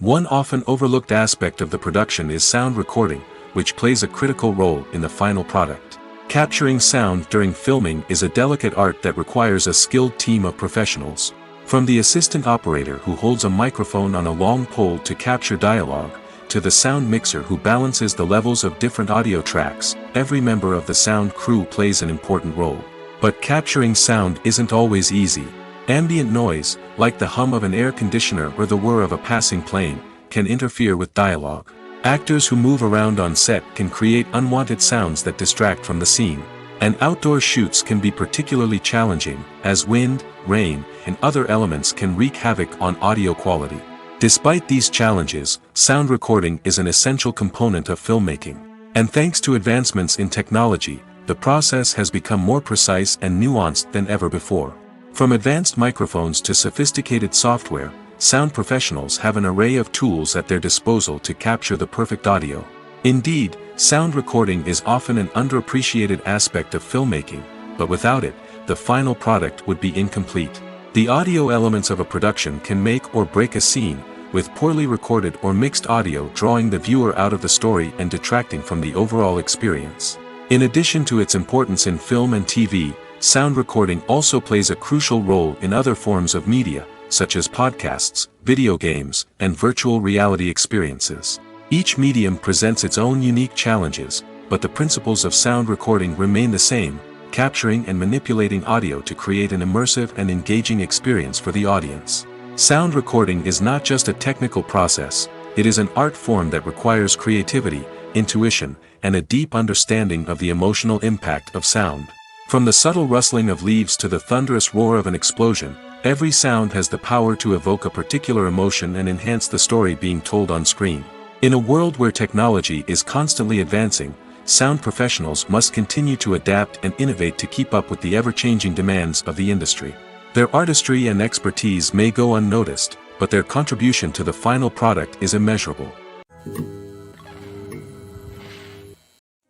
One often overlooked aspect of the production is sound recording, which plays a critical role in the final product. Capturing sound during filming is a delicate art that requires a skilled team of professionals. From the assistant operator who holds a microphone on a long pole to capture dialogue, to the sound mixer who balances the levels of different audio tracks, every member of the sound crew plays an important role. But capturing sound isn't always easy. Ambient noise, like the hum of an air conditioner or the whir of a passing plane, can interfere with dialogue. Actors who move around on set can create unwanted sounds that distract from the scene. And outdoor shoots can be particularly challenging, as wind, rain, and other elements can wreak havoc on audio quality. Despite these challenges, sound recording is an essential component of filmmaking. And thanks to advancements in technology, the process has become more precise and nuanced than ever before. From advanced microphones to sophisticated software, sound professionals have an array of tools at their disposal to capture the perfect audio. Indeed, sound recording is often an underappreciated aspect of filmmaking, but without it, the final product would be incomplete. The audio elements of a production can make or break a scene, with poorly recorded or mixed audio drawing the viewer out of the story and detracting from the overall experience. In addition to its importance in film and TV, sound recording also plays a crucial role in other forms of media, such as podcasts, video games, and virtual reality experiences. Each medium presents its own unique challenges, but the principles of sound recording remain the same, capturing and manipulating audio to create an immersive and engaging experience for the audience. Sound recording is not just a technical process, it is an art form that requires creativity, intuition, and a deep understanding of the emotional impact of sound. From the subtle rustling of leaves to the thunderous roar of an explosion, every sound has the power to evoke a particular emotion and enhance the story being told on screen. In a world where technology is constantly advancing, sound professionals must continue to adapt and innovate to keep up with the ever-changing demands of the industry. Their artistry and expertise may go unnoticed, but their contribution to the final product is immeasurable.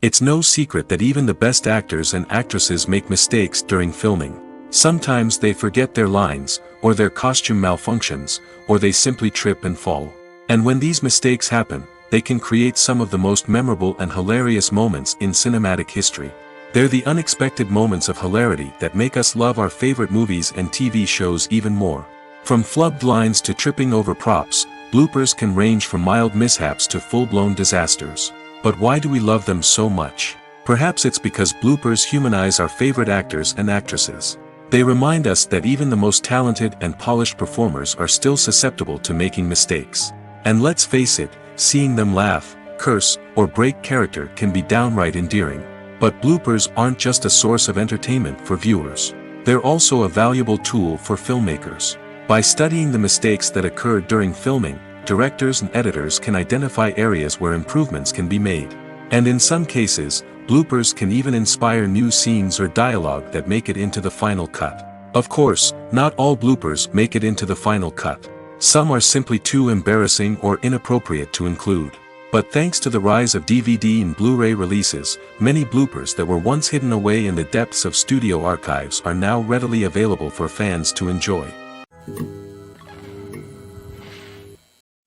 It's no secret that even the best actors and actresses make mistakes during filming. Sometimes they forget their lines, or their costume malfunctions, or they simply trip and fall. And when these mistakes happen, they can create some of the most memorable and hilarious moments in cinematic history. They're the unexpected moments of hilarity that make us love our favorite movies and TV shows even more. From flubbed lines to tripping over props, bloopers can range from mild mishaps to full-blown disasters. But why do we love them so much? Perhaps it's because bloopers humanize our favorite actors and actresses. They remind us that even the most talented and polished performers are still susceptible to making mistakes. And let's face it, seeing them laugh, curse, or break character can be downright endearing. But bloopers aren't just a source of entertainment for viewers. They're also a valuable tool for filmmakers. By studying the mistakes that occurred during filming, directors and editors can identify areas where improvements can be made. And in some cases, bloopers can even inspire new scenes or dialogue that make it into the final cut. Of course, not all bloopers make it into the final cut. Some are simply too embarrassing or inappropriate to include. But thanks to the rise of DVD and Blu-ray releases, many bloopers that were once hidden away in the depths of studio archives are now readily available for fans to enjoy.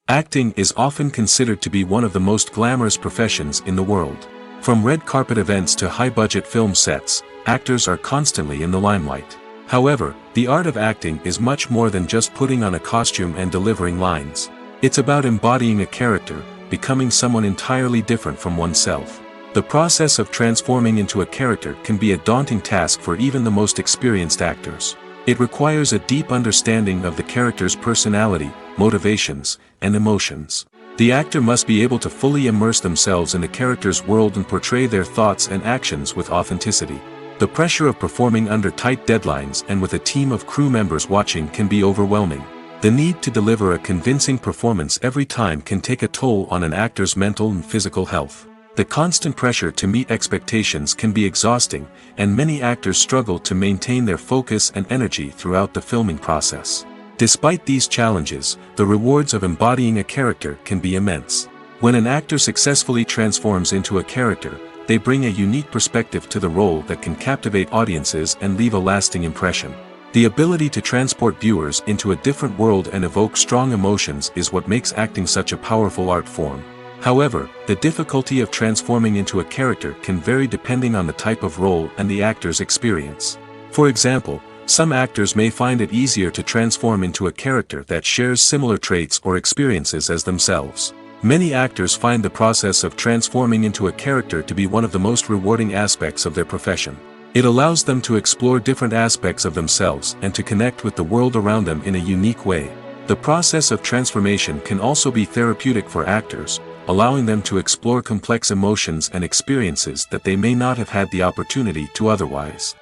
Acting is often considered to be one of the most glamorous professions in the world. From red carpet events to high-budget film sets, actors are constantly in the limelight. However, the art of acting is much more than just putting on a costume and delivering lines. It's about embodying a character, becoming someone entirely different from oneself. The process of transforming into a character can be a daunting task for even the most experienced actors. It requires a deep understanding of the character's personality, motivations, and emotions. The actor must be able to fully immerse themselves in the character's world and portray their thoughts and actions with authenticity. The pressure of performing under tight deadlines and with a team of crew members watching can be overwhelming. The need to deliver a convincing performance every time can take a toll on an actor's mental and physical health. The constant pressure to meet expectations can be exhausting, and many actors struggle to maintain their focus and energy throughout the filming process. Despite these challenges, the rewards of embodying a character can be immense. When an actor successfully transforms into a character, they bring a unique perspective to the role that can captivate audiences and leave a lasting impression. The ability to transport viewers into a different world and evoke strong emotions is what makes acting such a powerful art form. However, the difficulty of transforming into a character can vary depending on the type of role and the actor's experience. For example, some actors may find it easier to transform into a character that shares similar traits or experiences as themselves. Many actors find the process of transforming into a character to be one of the most rewarding aspects of their profession. It allows them to explore different aspects of themselves and to connect with the world around them in a unique way. The process of transformation can also be therapeutic for actors, allowing them to explore complex emotions and experiences that they may not have had the opportunity to otherwise.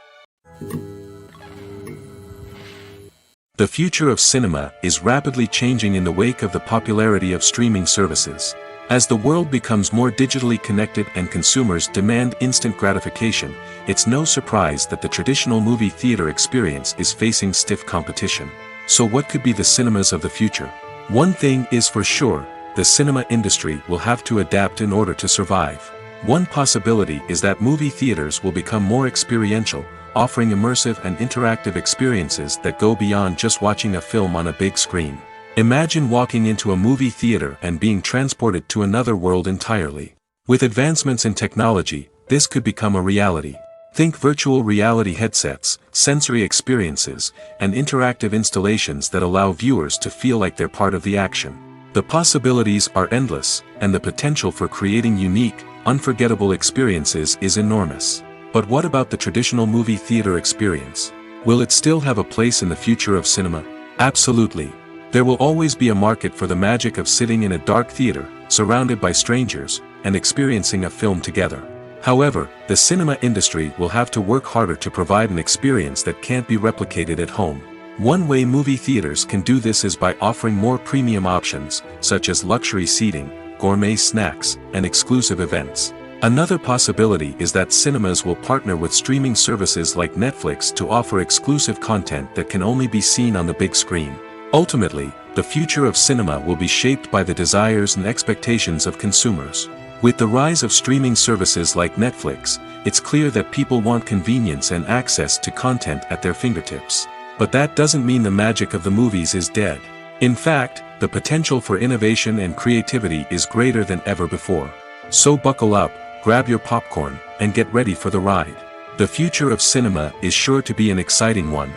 The future of cinema is rapidly changing in the wake of the popularity of streaming services. As the world becomes more digitally connected and consumers demand instant gratification, it's no surprise that the traditional movie theater experience is facing stiff competition. So what could be the cinemas of the future? One thing is for sure, the cinema industry will have to adapt in order to survive. One possibility is that movie theaters will become more experiential, offering immersive and interactive experiences that go beyond just watching a film on a big screen. Imagine walking into a movie theater and being transported to another world entirely. With advancements in technology, this could become a reality. Think virtual reality headsets, sensory experiences, and interactive installations that allow viewers to feel like they're part of the action. The possibilities are endless, and the potential for creating unique, unforgettable experiences is enormous. But what about the traditional movie theater experience? Will it still have a place in the future of cinema? Absolutely. There will always be a market for the magic of sitting in a dark theater, surrounded by strangers, and experiencing a film together. However, the cinema industry will have to work harder to provide an experience that can't be replicated at home. One way movie theaters can do this is by offering more premium options, such as luxury seating, gourmet snacks, and exclusive events. Another possibility is that cinemas will partner with streaming services like Netflix to offer exclusive content that can only be seen on the big screen. Ultimately, the future of cinema will be shaped by the desires and expectations of consumers. With the rise of streaming services like Netflix, it's clear that people want convenience and access to content at their fingertips. But that doesn't mean the magic of the movies is dead. In fact, the potential for innovation and creativity is greater than ever before. So buckle up, grab your popcorn, and get ready for the ride. The future of cinema is sure to be an exciting one.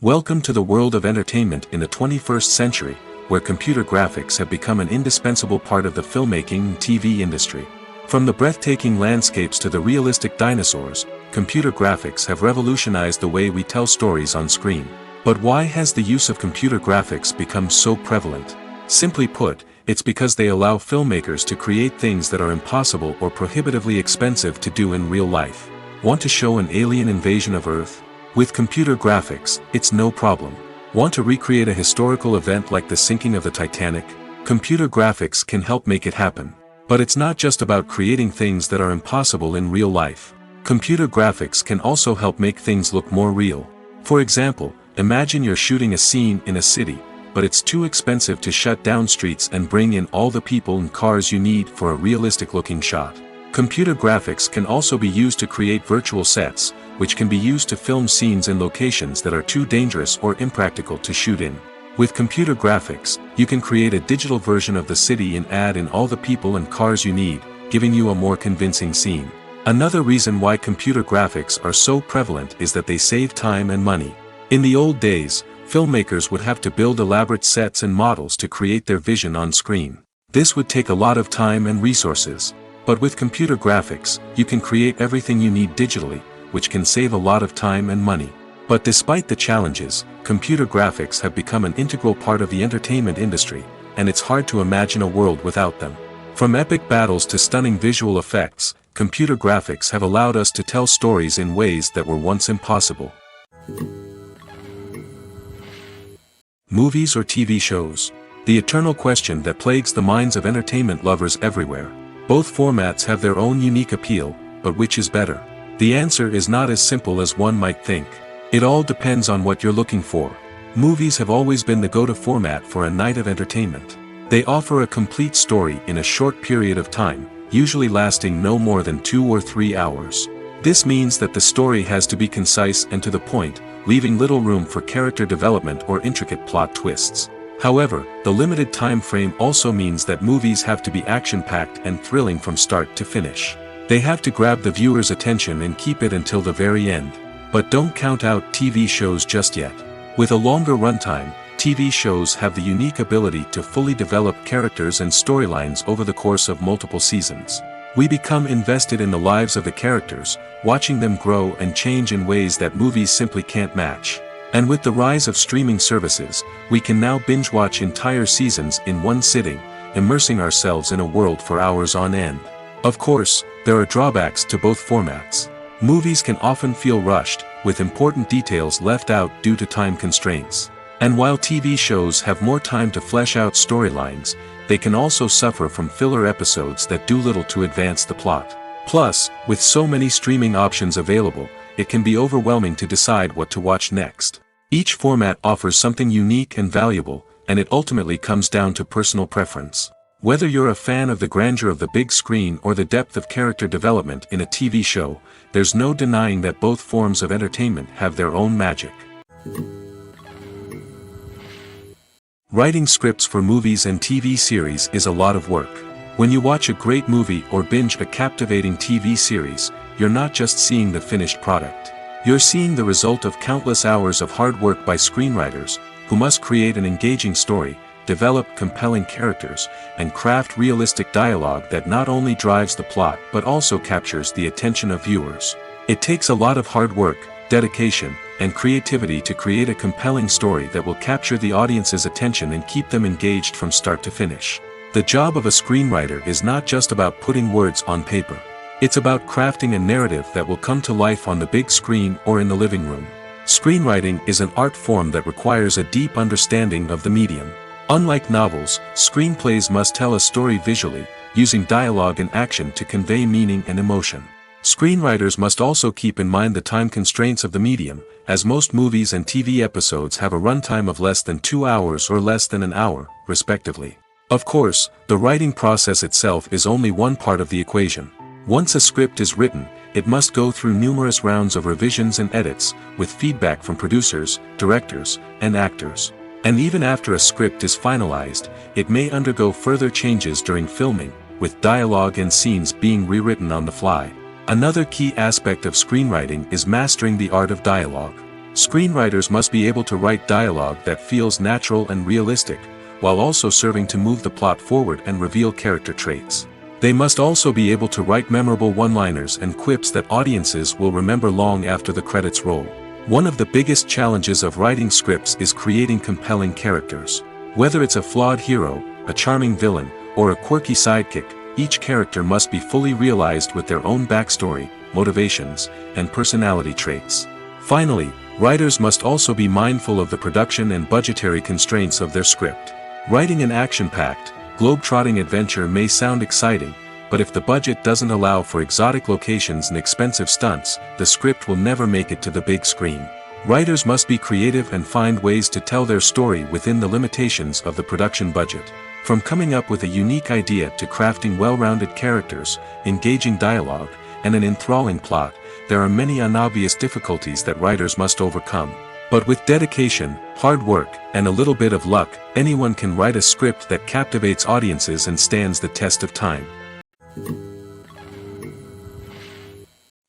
Welcome to the world of entertainment in the 21st century, where computer graphics have become an indispensable part of the filmmaking and TV industry. From the breathtaking landscapes to the realistic dinosaurs, computer graphics have revolutionized the way we tell stories on screen. But why has the use of computer graphics become so prevalent? Simply put, it's because they allow filmmakers to create things that are impossible or prohibitively expensive to do in real life. Want to show an alien invasion of Earth? With computer graphics, it's no problem. Want to recreate a historical event like the sinking of the Titanic? Computer graphics can help make it happen. But it's not just about creating things that are impossible in real life. Computer graphics can also help make things look more real. For example, imagine you're shooting a scene in a city, but it's too expensive to shut down streets and bring in all the people and cars you need for a realistic-looking shot. Computer graphics can also be used to create virtual sets, which can be used to film scenes in locations that are too dangerous or impractical to shoot in. With computer graphics, you can create a digital version of the city and add in all the people and cars you need, giving you a more convincing scene. Another reason why computer graphics are so prevalent is that they save time and money. In the old days, filmmakers would have to build elaborate sets and models to create their vision on screen. This would take a lot of time and resources. But with computer graphics, you can create everything you need digitally, which can save a lot of time and money. But despite the challenges, computer graphics have become an integral part of the entertainment industry, and it's hard to imagine a world without them. From epic battles to stunning visual effects, computer graphics have allowed us to tell stories in ways that were once impossible. Movies or TV shows? The eternal question that plagues the minds of entertainment lovers everywhere. Both formats have their own unique appeal, but which is better? The answer is not as simple as one might think. It all depends on what you're looking for. Movies have always been the go-to format for a night of entertainment. They offer a complete story in a short period of time, usually lasting no more than 2 or 3 hours. This means that the story has to be concise and to the point, leaving little room for character development or intricate plot twists. However, the limited time frame also means that movies have to be action-packed and thrilling from start to finish. They have to grab the viewer's attention and keep it until the very end. But don't count out TV shows just yet. With a longer runtime, TV shows have the unique ability to fully develop characters and storylines over the course of multiple seasons. We become invested in the lives of the characters, watching them grow and change in ways that movies simply can't match. And with the rise of streaming services, we can now binge-watch entire seasons in one sitting, immersing ourselves in a world for hours on end. Of course, there are drawbacks to both formats. Movies can often feel rushed, with important details left out due to time constraints. And while TV shows have more time to flesh out storylines, they can also suffer from filler episodes that do little to advance the plot. Plus, with so many streaming options available, it can be overwhelming to decide what to watch next. Each format offers something unique and valuable, and it ultimately comes down to personal preference. Whether you're a fan of the grandeur of the big screen or the depth of character development in a TV show, there's no denying that both forms of entertainment have their own magic. Writing scripts for movies and TV series is a lot of work. When you watch a great movie or binge a captivating TV series, you're not just seeing the finished product. You're seeing the result of countless hours of hard work by screenwriters, who must create an engaging story, develop compelling characters, and craft realistic dialogue that not only drives the plot but also captures the attention of viewers. It takes a lot of hard work, dedication, and creativity to create a compelling story that will capture the audience's attention and keep them engaged from start to finish. The job of a screenwriter is not just about putting words on paper. It's about crafting a narrative that will come to life on the big screen or in the living room. Screenwriting is an art form that requires a deep understanding of the medium. Unlike novels, screenplays must tell a story visually, using dialogue and action to convey meaning and emotion. Screenwriters must also keep in mind the time constraints of the medium, as most movies and TV episodes have a runtime of less than 2 hours or less than an hour, respectively. Of course, the writing process itself is only one part of the equation. Once a script is written, it must go through numerous rounds of revisions and edits, with feedback from producers, directors, and actors. And even after a script is finalized, it may undergo further changes during filming, with dialogue and scenes being rewritten on the fly. Another key aspect of screenwriting is mastering the art of dialogue. Screenwriters must be able to write dialogue that feels natural and realistic, while also serving to move the plot forward and reveal character traits. They must also be able to write memorable one-liners and quips that audiences will remember long after the credits roll. One of the biggest challenges of writing scripts is creating compelling characters. Whether it's a flawed hero, a charming villain, or a quirky sidekick, each character must be fully realized with their own backstory, motivations, and personality traits. Finally, writers must also be mindful of the production and budgetary constraints of their script. Writing an action-packed, globe-trotting adventure may sound exciting, but if the budget doesn't allow for exotic locations and expensive stunts, the script will never make it to the big screen. Writers must be creative and find ways to tell their story within the limitations of the production budget. From coming up with a unique idea to crafting well-rounded characters, engaging dialogue, and an enthralling plot, there are many unobvious difficulties that writers must overcome. But with dedication, hard work, and a little bit of luck, anyone can write a script that captivates audiences and stands the test of time.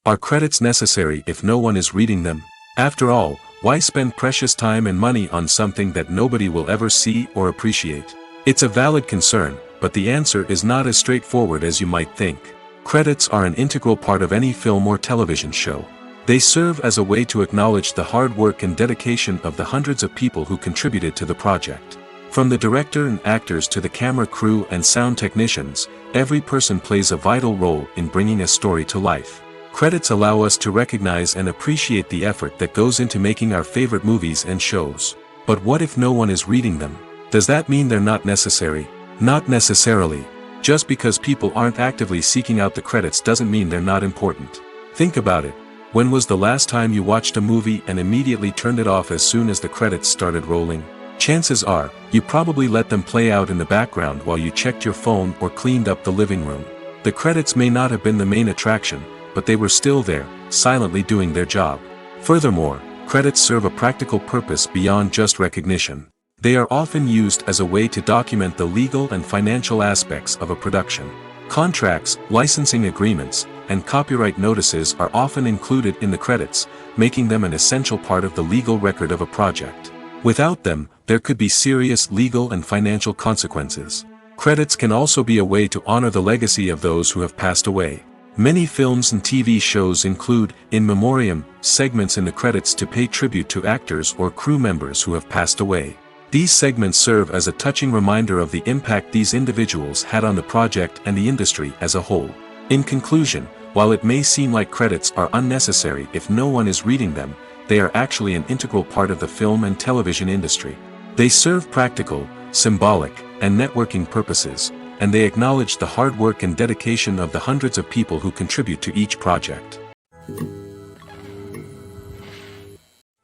Are credits necessary if no one is reading them? After all, why spend precious time and money on something that nobody will ever see or appreciate? It's a valid concern, but the answer is not as straightforward as you might think. Credits are an integral part of any film or television show. They serve as a way to acknowledge the hard work and dedication of the hundreds of people who contributed to the project. From the director and actors to the camera crew and sound technicians, every person plays a vital role in bringing a story to life. Credits allow us to recognize and appreciate the effort that goes into making our favorite movies and shows. But what if no one is reading them? Does that mean they're not necessary? Not necessarily. Just because people aren't actively seeking out the credits doesn't mean they're not important. Think about it. When was the last time you watched a movie and immediately turned it off as soon as the credits started rolling? Chances are, you probably let them play out in the background while you checked your phone or cleaned up the living room. The credits may not have been the main attraction, but they were still there, silently doing their job. Furthermore, credits serve a practical purpose beyond just recognition. They are often used as a way to document the legal and financial aspects of a production. Contracts, licensing agreements, and copyright notices are often included in the credits, making them an essential part of the legal record of a project. Without them, there could be serious legal and financial consequences. Credits can also be a way to honor the legacy of those who have passed away. Many films and TV shows include, in memoriam, segments in the credits to pay tribute to actors or crew members who have passed away. These segments serve as a touching reminder of the impact these individuals had on the project and the industry as a whole. In conclusion, while it may seem like credits are unnecessary if no one is reading them, they are actually an integral part of the film and television industry. They serve practical, symbolic, and networking purposes, and they acknowledge the hard work and dedication of the hundreds of people who contribute to each project.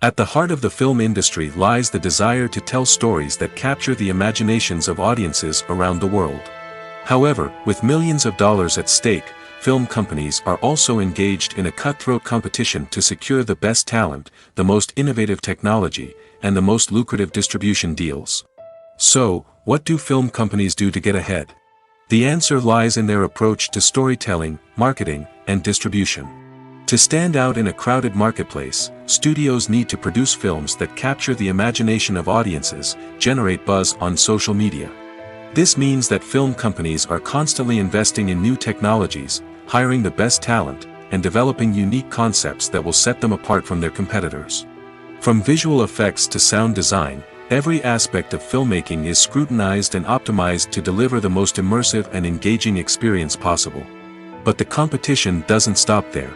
At the heart of the film industry lies the desire to tell stories that capture the imaginations of audiences around the world. However, with millions of dollars at stake, film companies are also engaged in a cutthroat competition to secure the best talent, the most innovative technology, and the most lucrative distribution deals. So, what do film companies do to get ahead? The answer lies in their approach to storytelling, marketing, and distribution. To stand out in a crowded marketplace, studios need to produce films that capture the imagination of audiences, generate buzz on social media. This means that film companies are constantly investing in new technologies, hiring the best talent, and developing unique concepts that will set them apart from their competitors. From visual effects to sound design, every aspect of filmmaking is scrutinized and optimized to deliver the most immersive and engaging experience possible. But the competition doesn't stop there.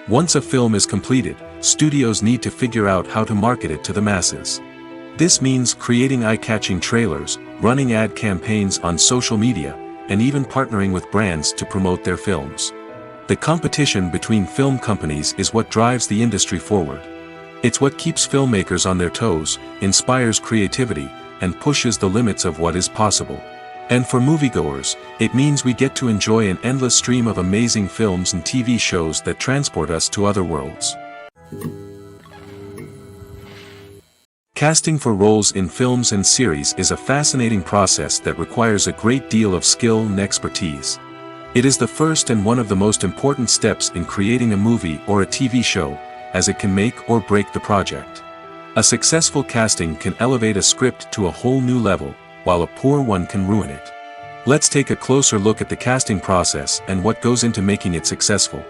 Once a film is completed, studios need to figure out how to market it to the masses. This means creating eye-catching trailers, running ad campaigns on social media, and even partnering with brands to promote their films. The competition between film companies is what drives the industry forward. It's what keeps filmmakers on their toes, inspires creativity, and pushes the limits of what is possible. And for moviegoers, it means we get to enjoy an endless stream of amazing films and TV shows that transport us to other worlds. Casting for roles in films and series is a fascinating process that requires a great deal of skill and expertise. It is the first and one of the most important steps in creating a movie or a TV show, as it can make or break the project. A successful casting can elevate a script to a whole new level, while a poor one can ruin it. Let's take a closer look at the casting process and what goes into making it successful.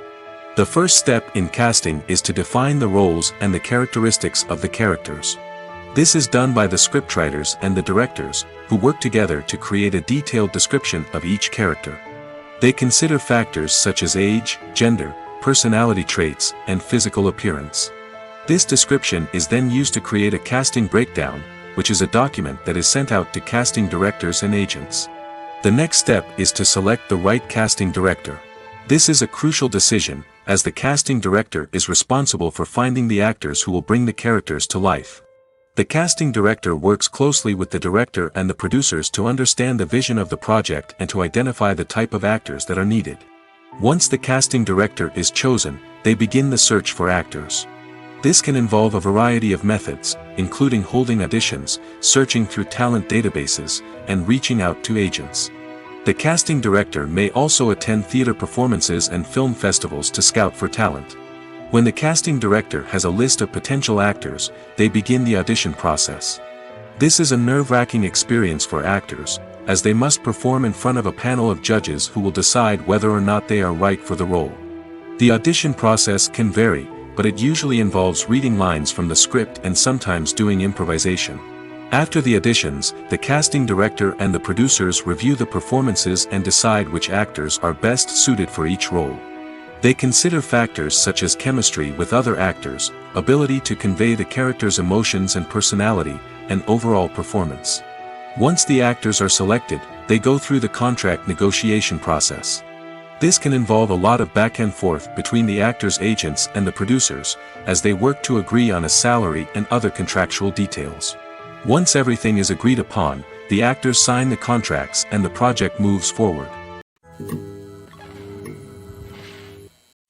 The first step in casting is to define the roles and the characteristics of the characters. This is done by the scriptwriters and the directors, who work together to create a detailed description of each character. They consider factors such as age, gender, personality traits, and physical appearance. This description is then used to create a casting breakdown, which is a document that is sent out to casting directors and agents. The next step is to select the right casting director. This is a crucial decision, as the casting director is responsible for finding the actors who will bring the characters to life. The casting director works closely with the director and the producers to understand the vision of the project and to identify the type of actors that are needed. Once the casting director is chosen, they begin the search for actors. This can involve a variety of methods, including holding auditions, searching through talent databases, and reaching out to agents. The casting director may also attend theater performances and film festivals to scout for talent. When the casting director has a list of potential actors, they begin the audition process. This is a nerve-wracking experience for actors, as they must perform in front of a panel of judges who will decide whether or not they are right for the role. The audition process can vary, but it usually involves reading lines from the script and sometimes doing improvisation. After the auditions, the casting director and the producers review the performances and decide which actors are best suited for each role. They consider factors such as chemistry with other actors, ability to convey the character's emotions and personality, and overall performance. Once the actors are selected, they go through the contract negotiation process. This can involve a lot of back and forth between the actors' agents and the producers, as they work to agree on a salary and other contractual details. Once everything is agreed upon, the actors sign the contracts and the project moves forward.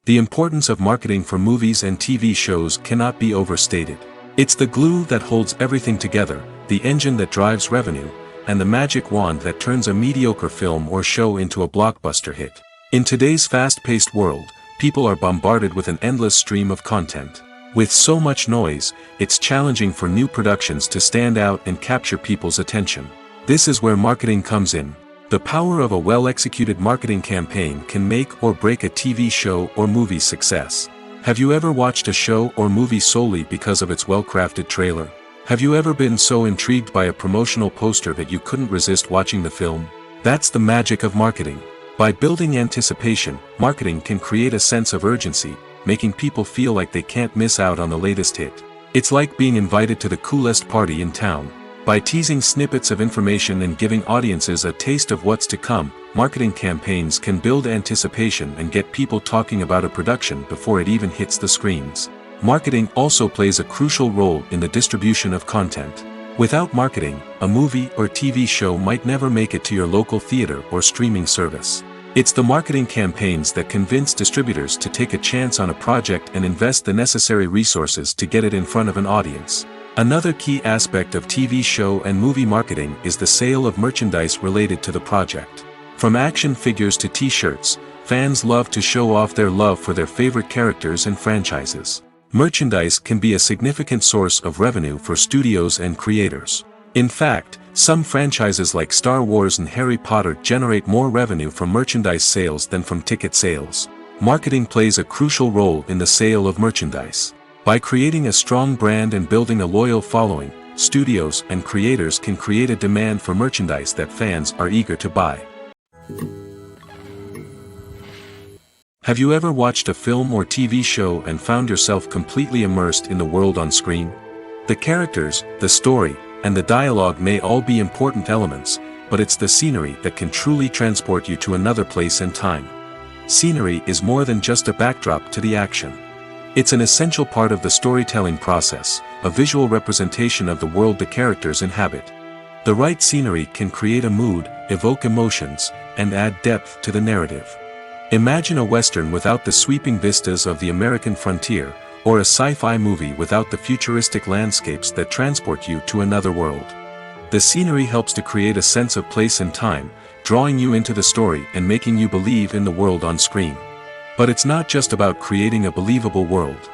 The importance of marketing for movies and TV shows cannot be overstated. It's the glue that holds everything together, the engine that drives revenue, and the magic wand that turns a mediocre film or show into a blockbuster hit. In today's fast-paced world, people are bombarded with an endless stream of content. With so much noise, it's challenging for new productions to stand out and capture people's attention. This is where marketing comes in. The power of a well-executed marketing campaign can make or break a TV show or movie's success. Have you ever watched a show or movie solely because of its well-crafted trailer? Have you ever been so intrigued by a promotional poster that you couldn't resist watching the film? That's the magic of marketing. By building anticipation, marketing can create a sense of urgency, making people feel like they can't miss out on the latest hit. It's like being invited to the coolest party in town. By teasing snippets of information and giving audiences a taste of what's to come, marketing campaigns can build anticipation and get people talking about a production before it even hits the screens. Marketing also plays a crucial role in the distribution of content. Without marketing, a movie or TV show might never make it to your local theater or streaming service. It's the marketing campaigns that convince distributors to take a chance on a project and invest the necessary resources to get it in front of an audience. Another key aspect of TV show and movie marketing is the sale of merchandise related to the project. From action figures to t-shirts, fans love to show off their love for their favorite characters and franchises. Merchandise can be a significant source of revenue for studios and creators. In fact, some franchises like Star Wars and Harry Potter generate more revenue from merchandise sales than from ticket sales. Marketing plays a crucial role in the sale of merchandise. By creating a strong brand and building a loyal following, studios and creators can create a demand for merchandise that fans are eager to buy. Have you ever watched a film or TV show and found yourself completely immersed in the world on screen? The characters, the story, and the dialogue may all be important elements, but it's the scenery that can truly transport you to another place and time. Scenery is more than just a backdrop to the action. It's an essential part of the storytelling process, a visual representation of the world the characters inhabit. The right scenery can create a mood, evoke emotions, and add depth to the narrative. Imagine a Western without the sweeping vistas of the American frontier, or a sci-fi movie without the futuristic landscapes that transport you to another world. The scenery helps to create a sense of place and time, drawing you into the story and making you believe in the world on screen. But it's not just about creating a believable world.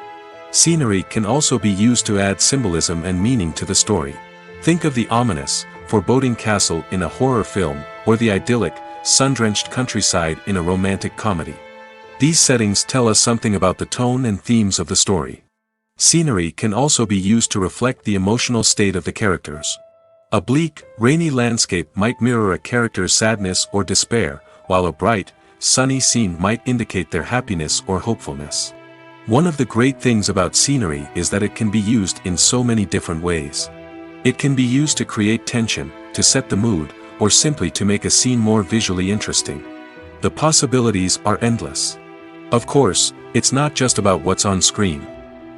Scenery can also be used to add symbolism and meaning to the story. Think of the ominous, foreboding castle in a horror film, or the idyllic, sun-drenched countryside in a romantic comedy. These settings tell us something about the tone and themes of the story. Scenery can also be used to reflect the emotional state of the characters. A bleak, rainy landscape might mirror a character's sadness or despair, while a bright, sunny scene might indicate their happiness or hopefulness. One of the great things about scenery is that it can be used in so many different ways. It can be used to create tension, to set the mood, or simply to make a scene more visually interesting. The possibilities are endless. Of course, it's not just about what's on screen.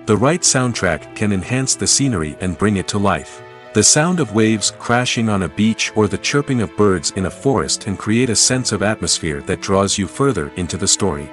The right soundtrack can enhance the scenery and bring it to life. The sound of waves crashing on a beach or the chirping of birds in a forest can create a sense of atmosphere that draws you further into the story.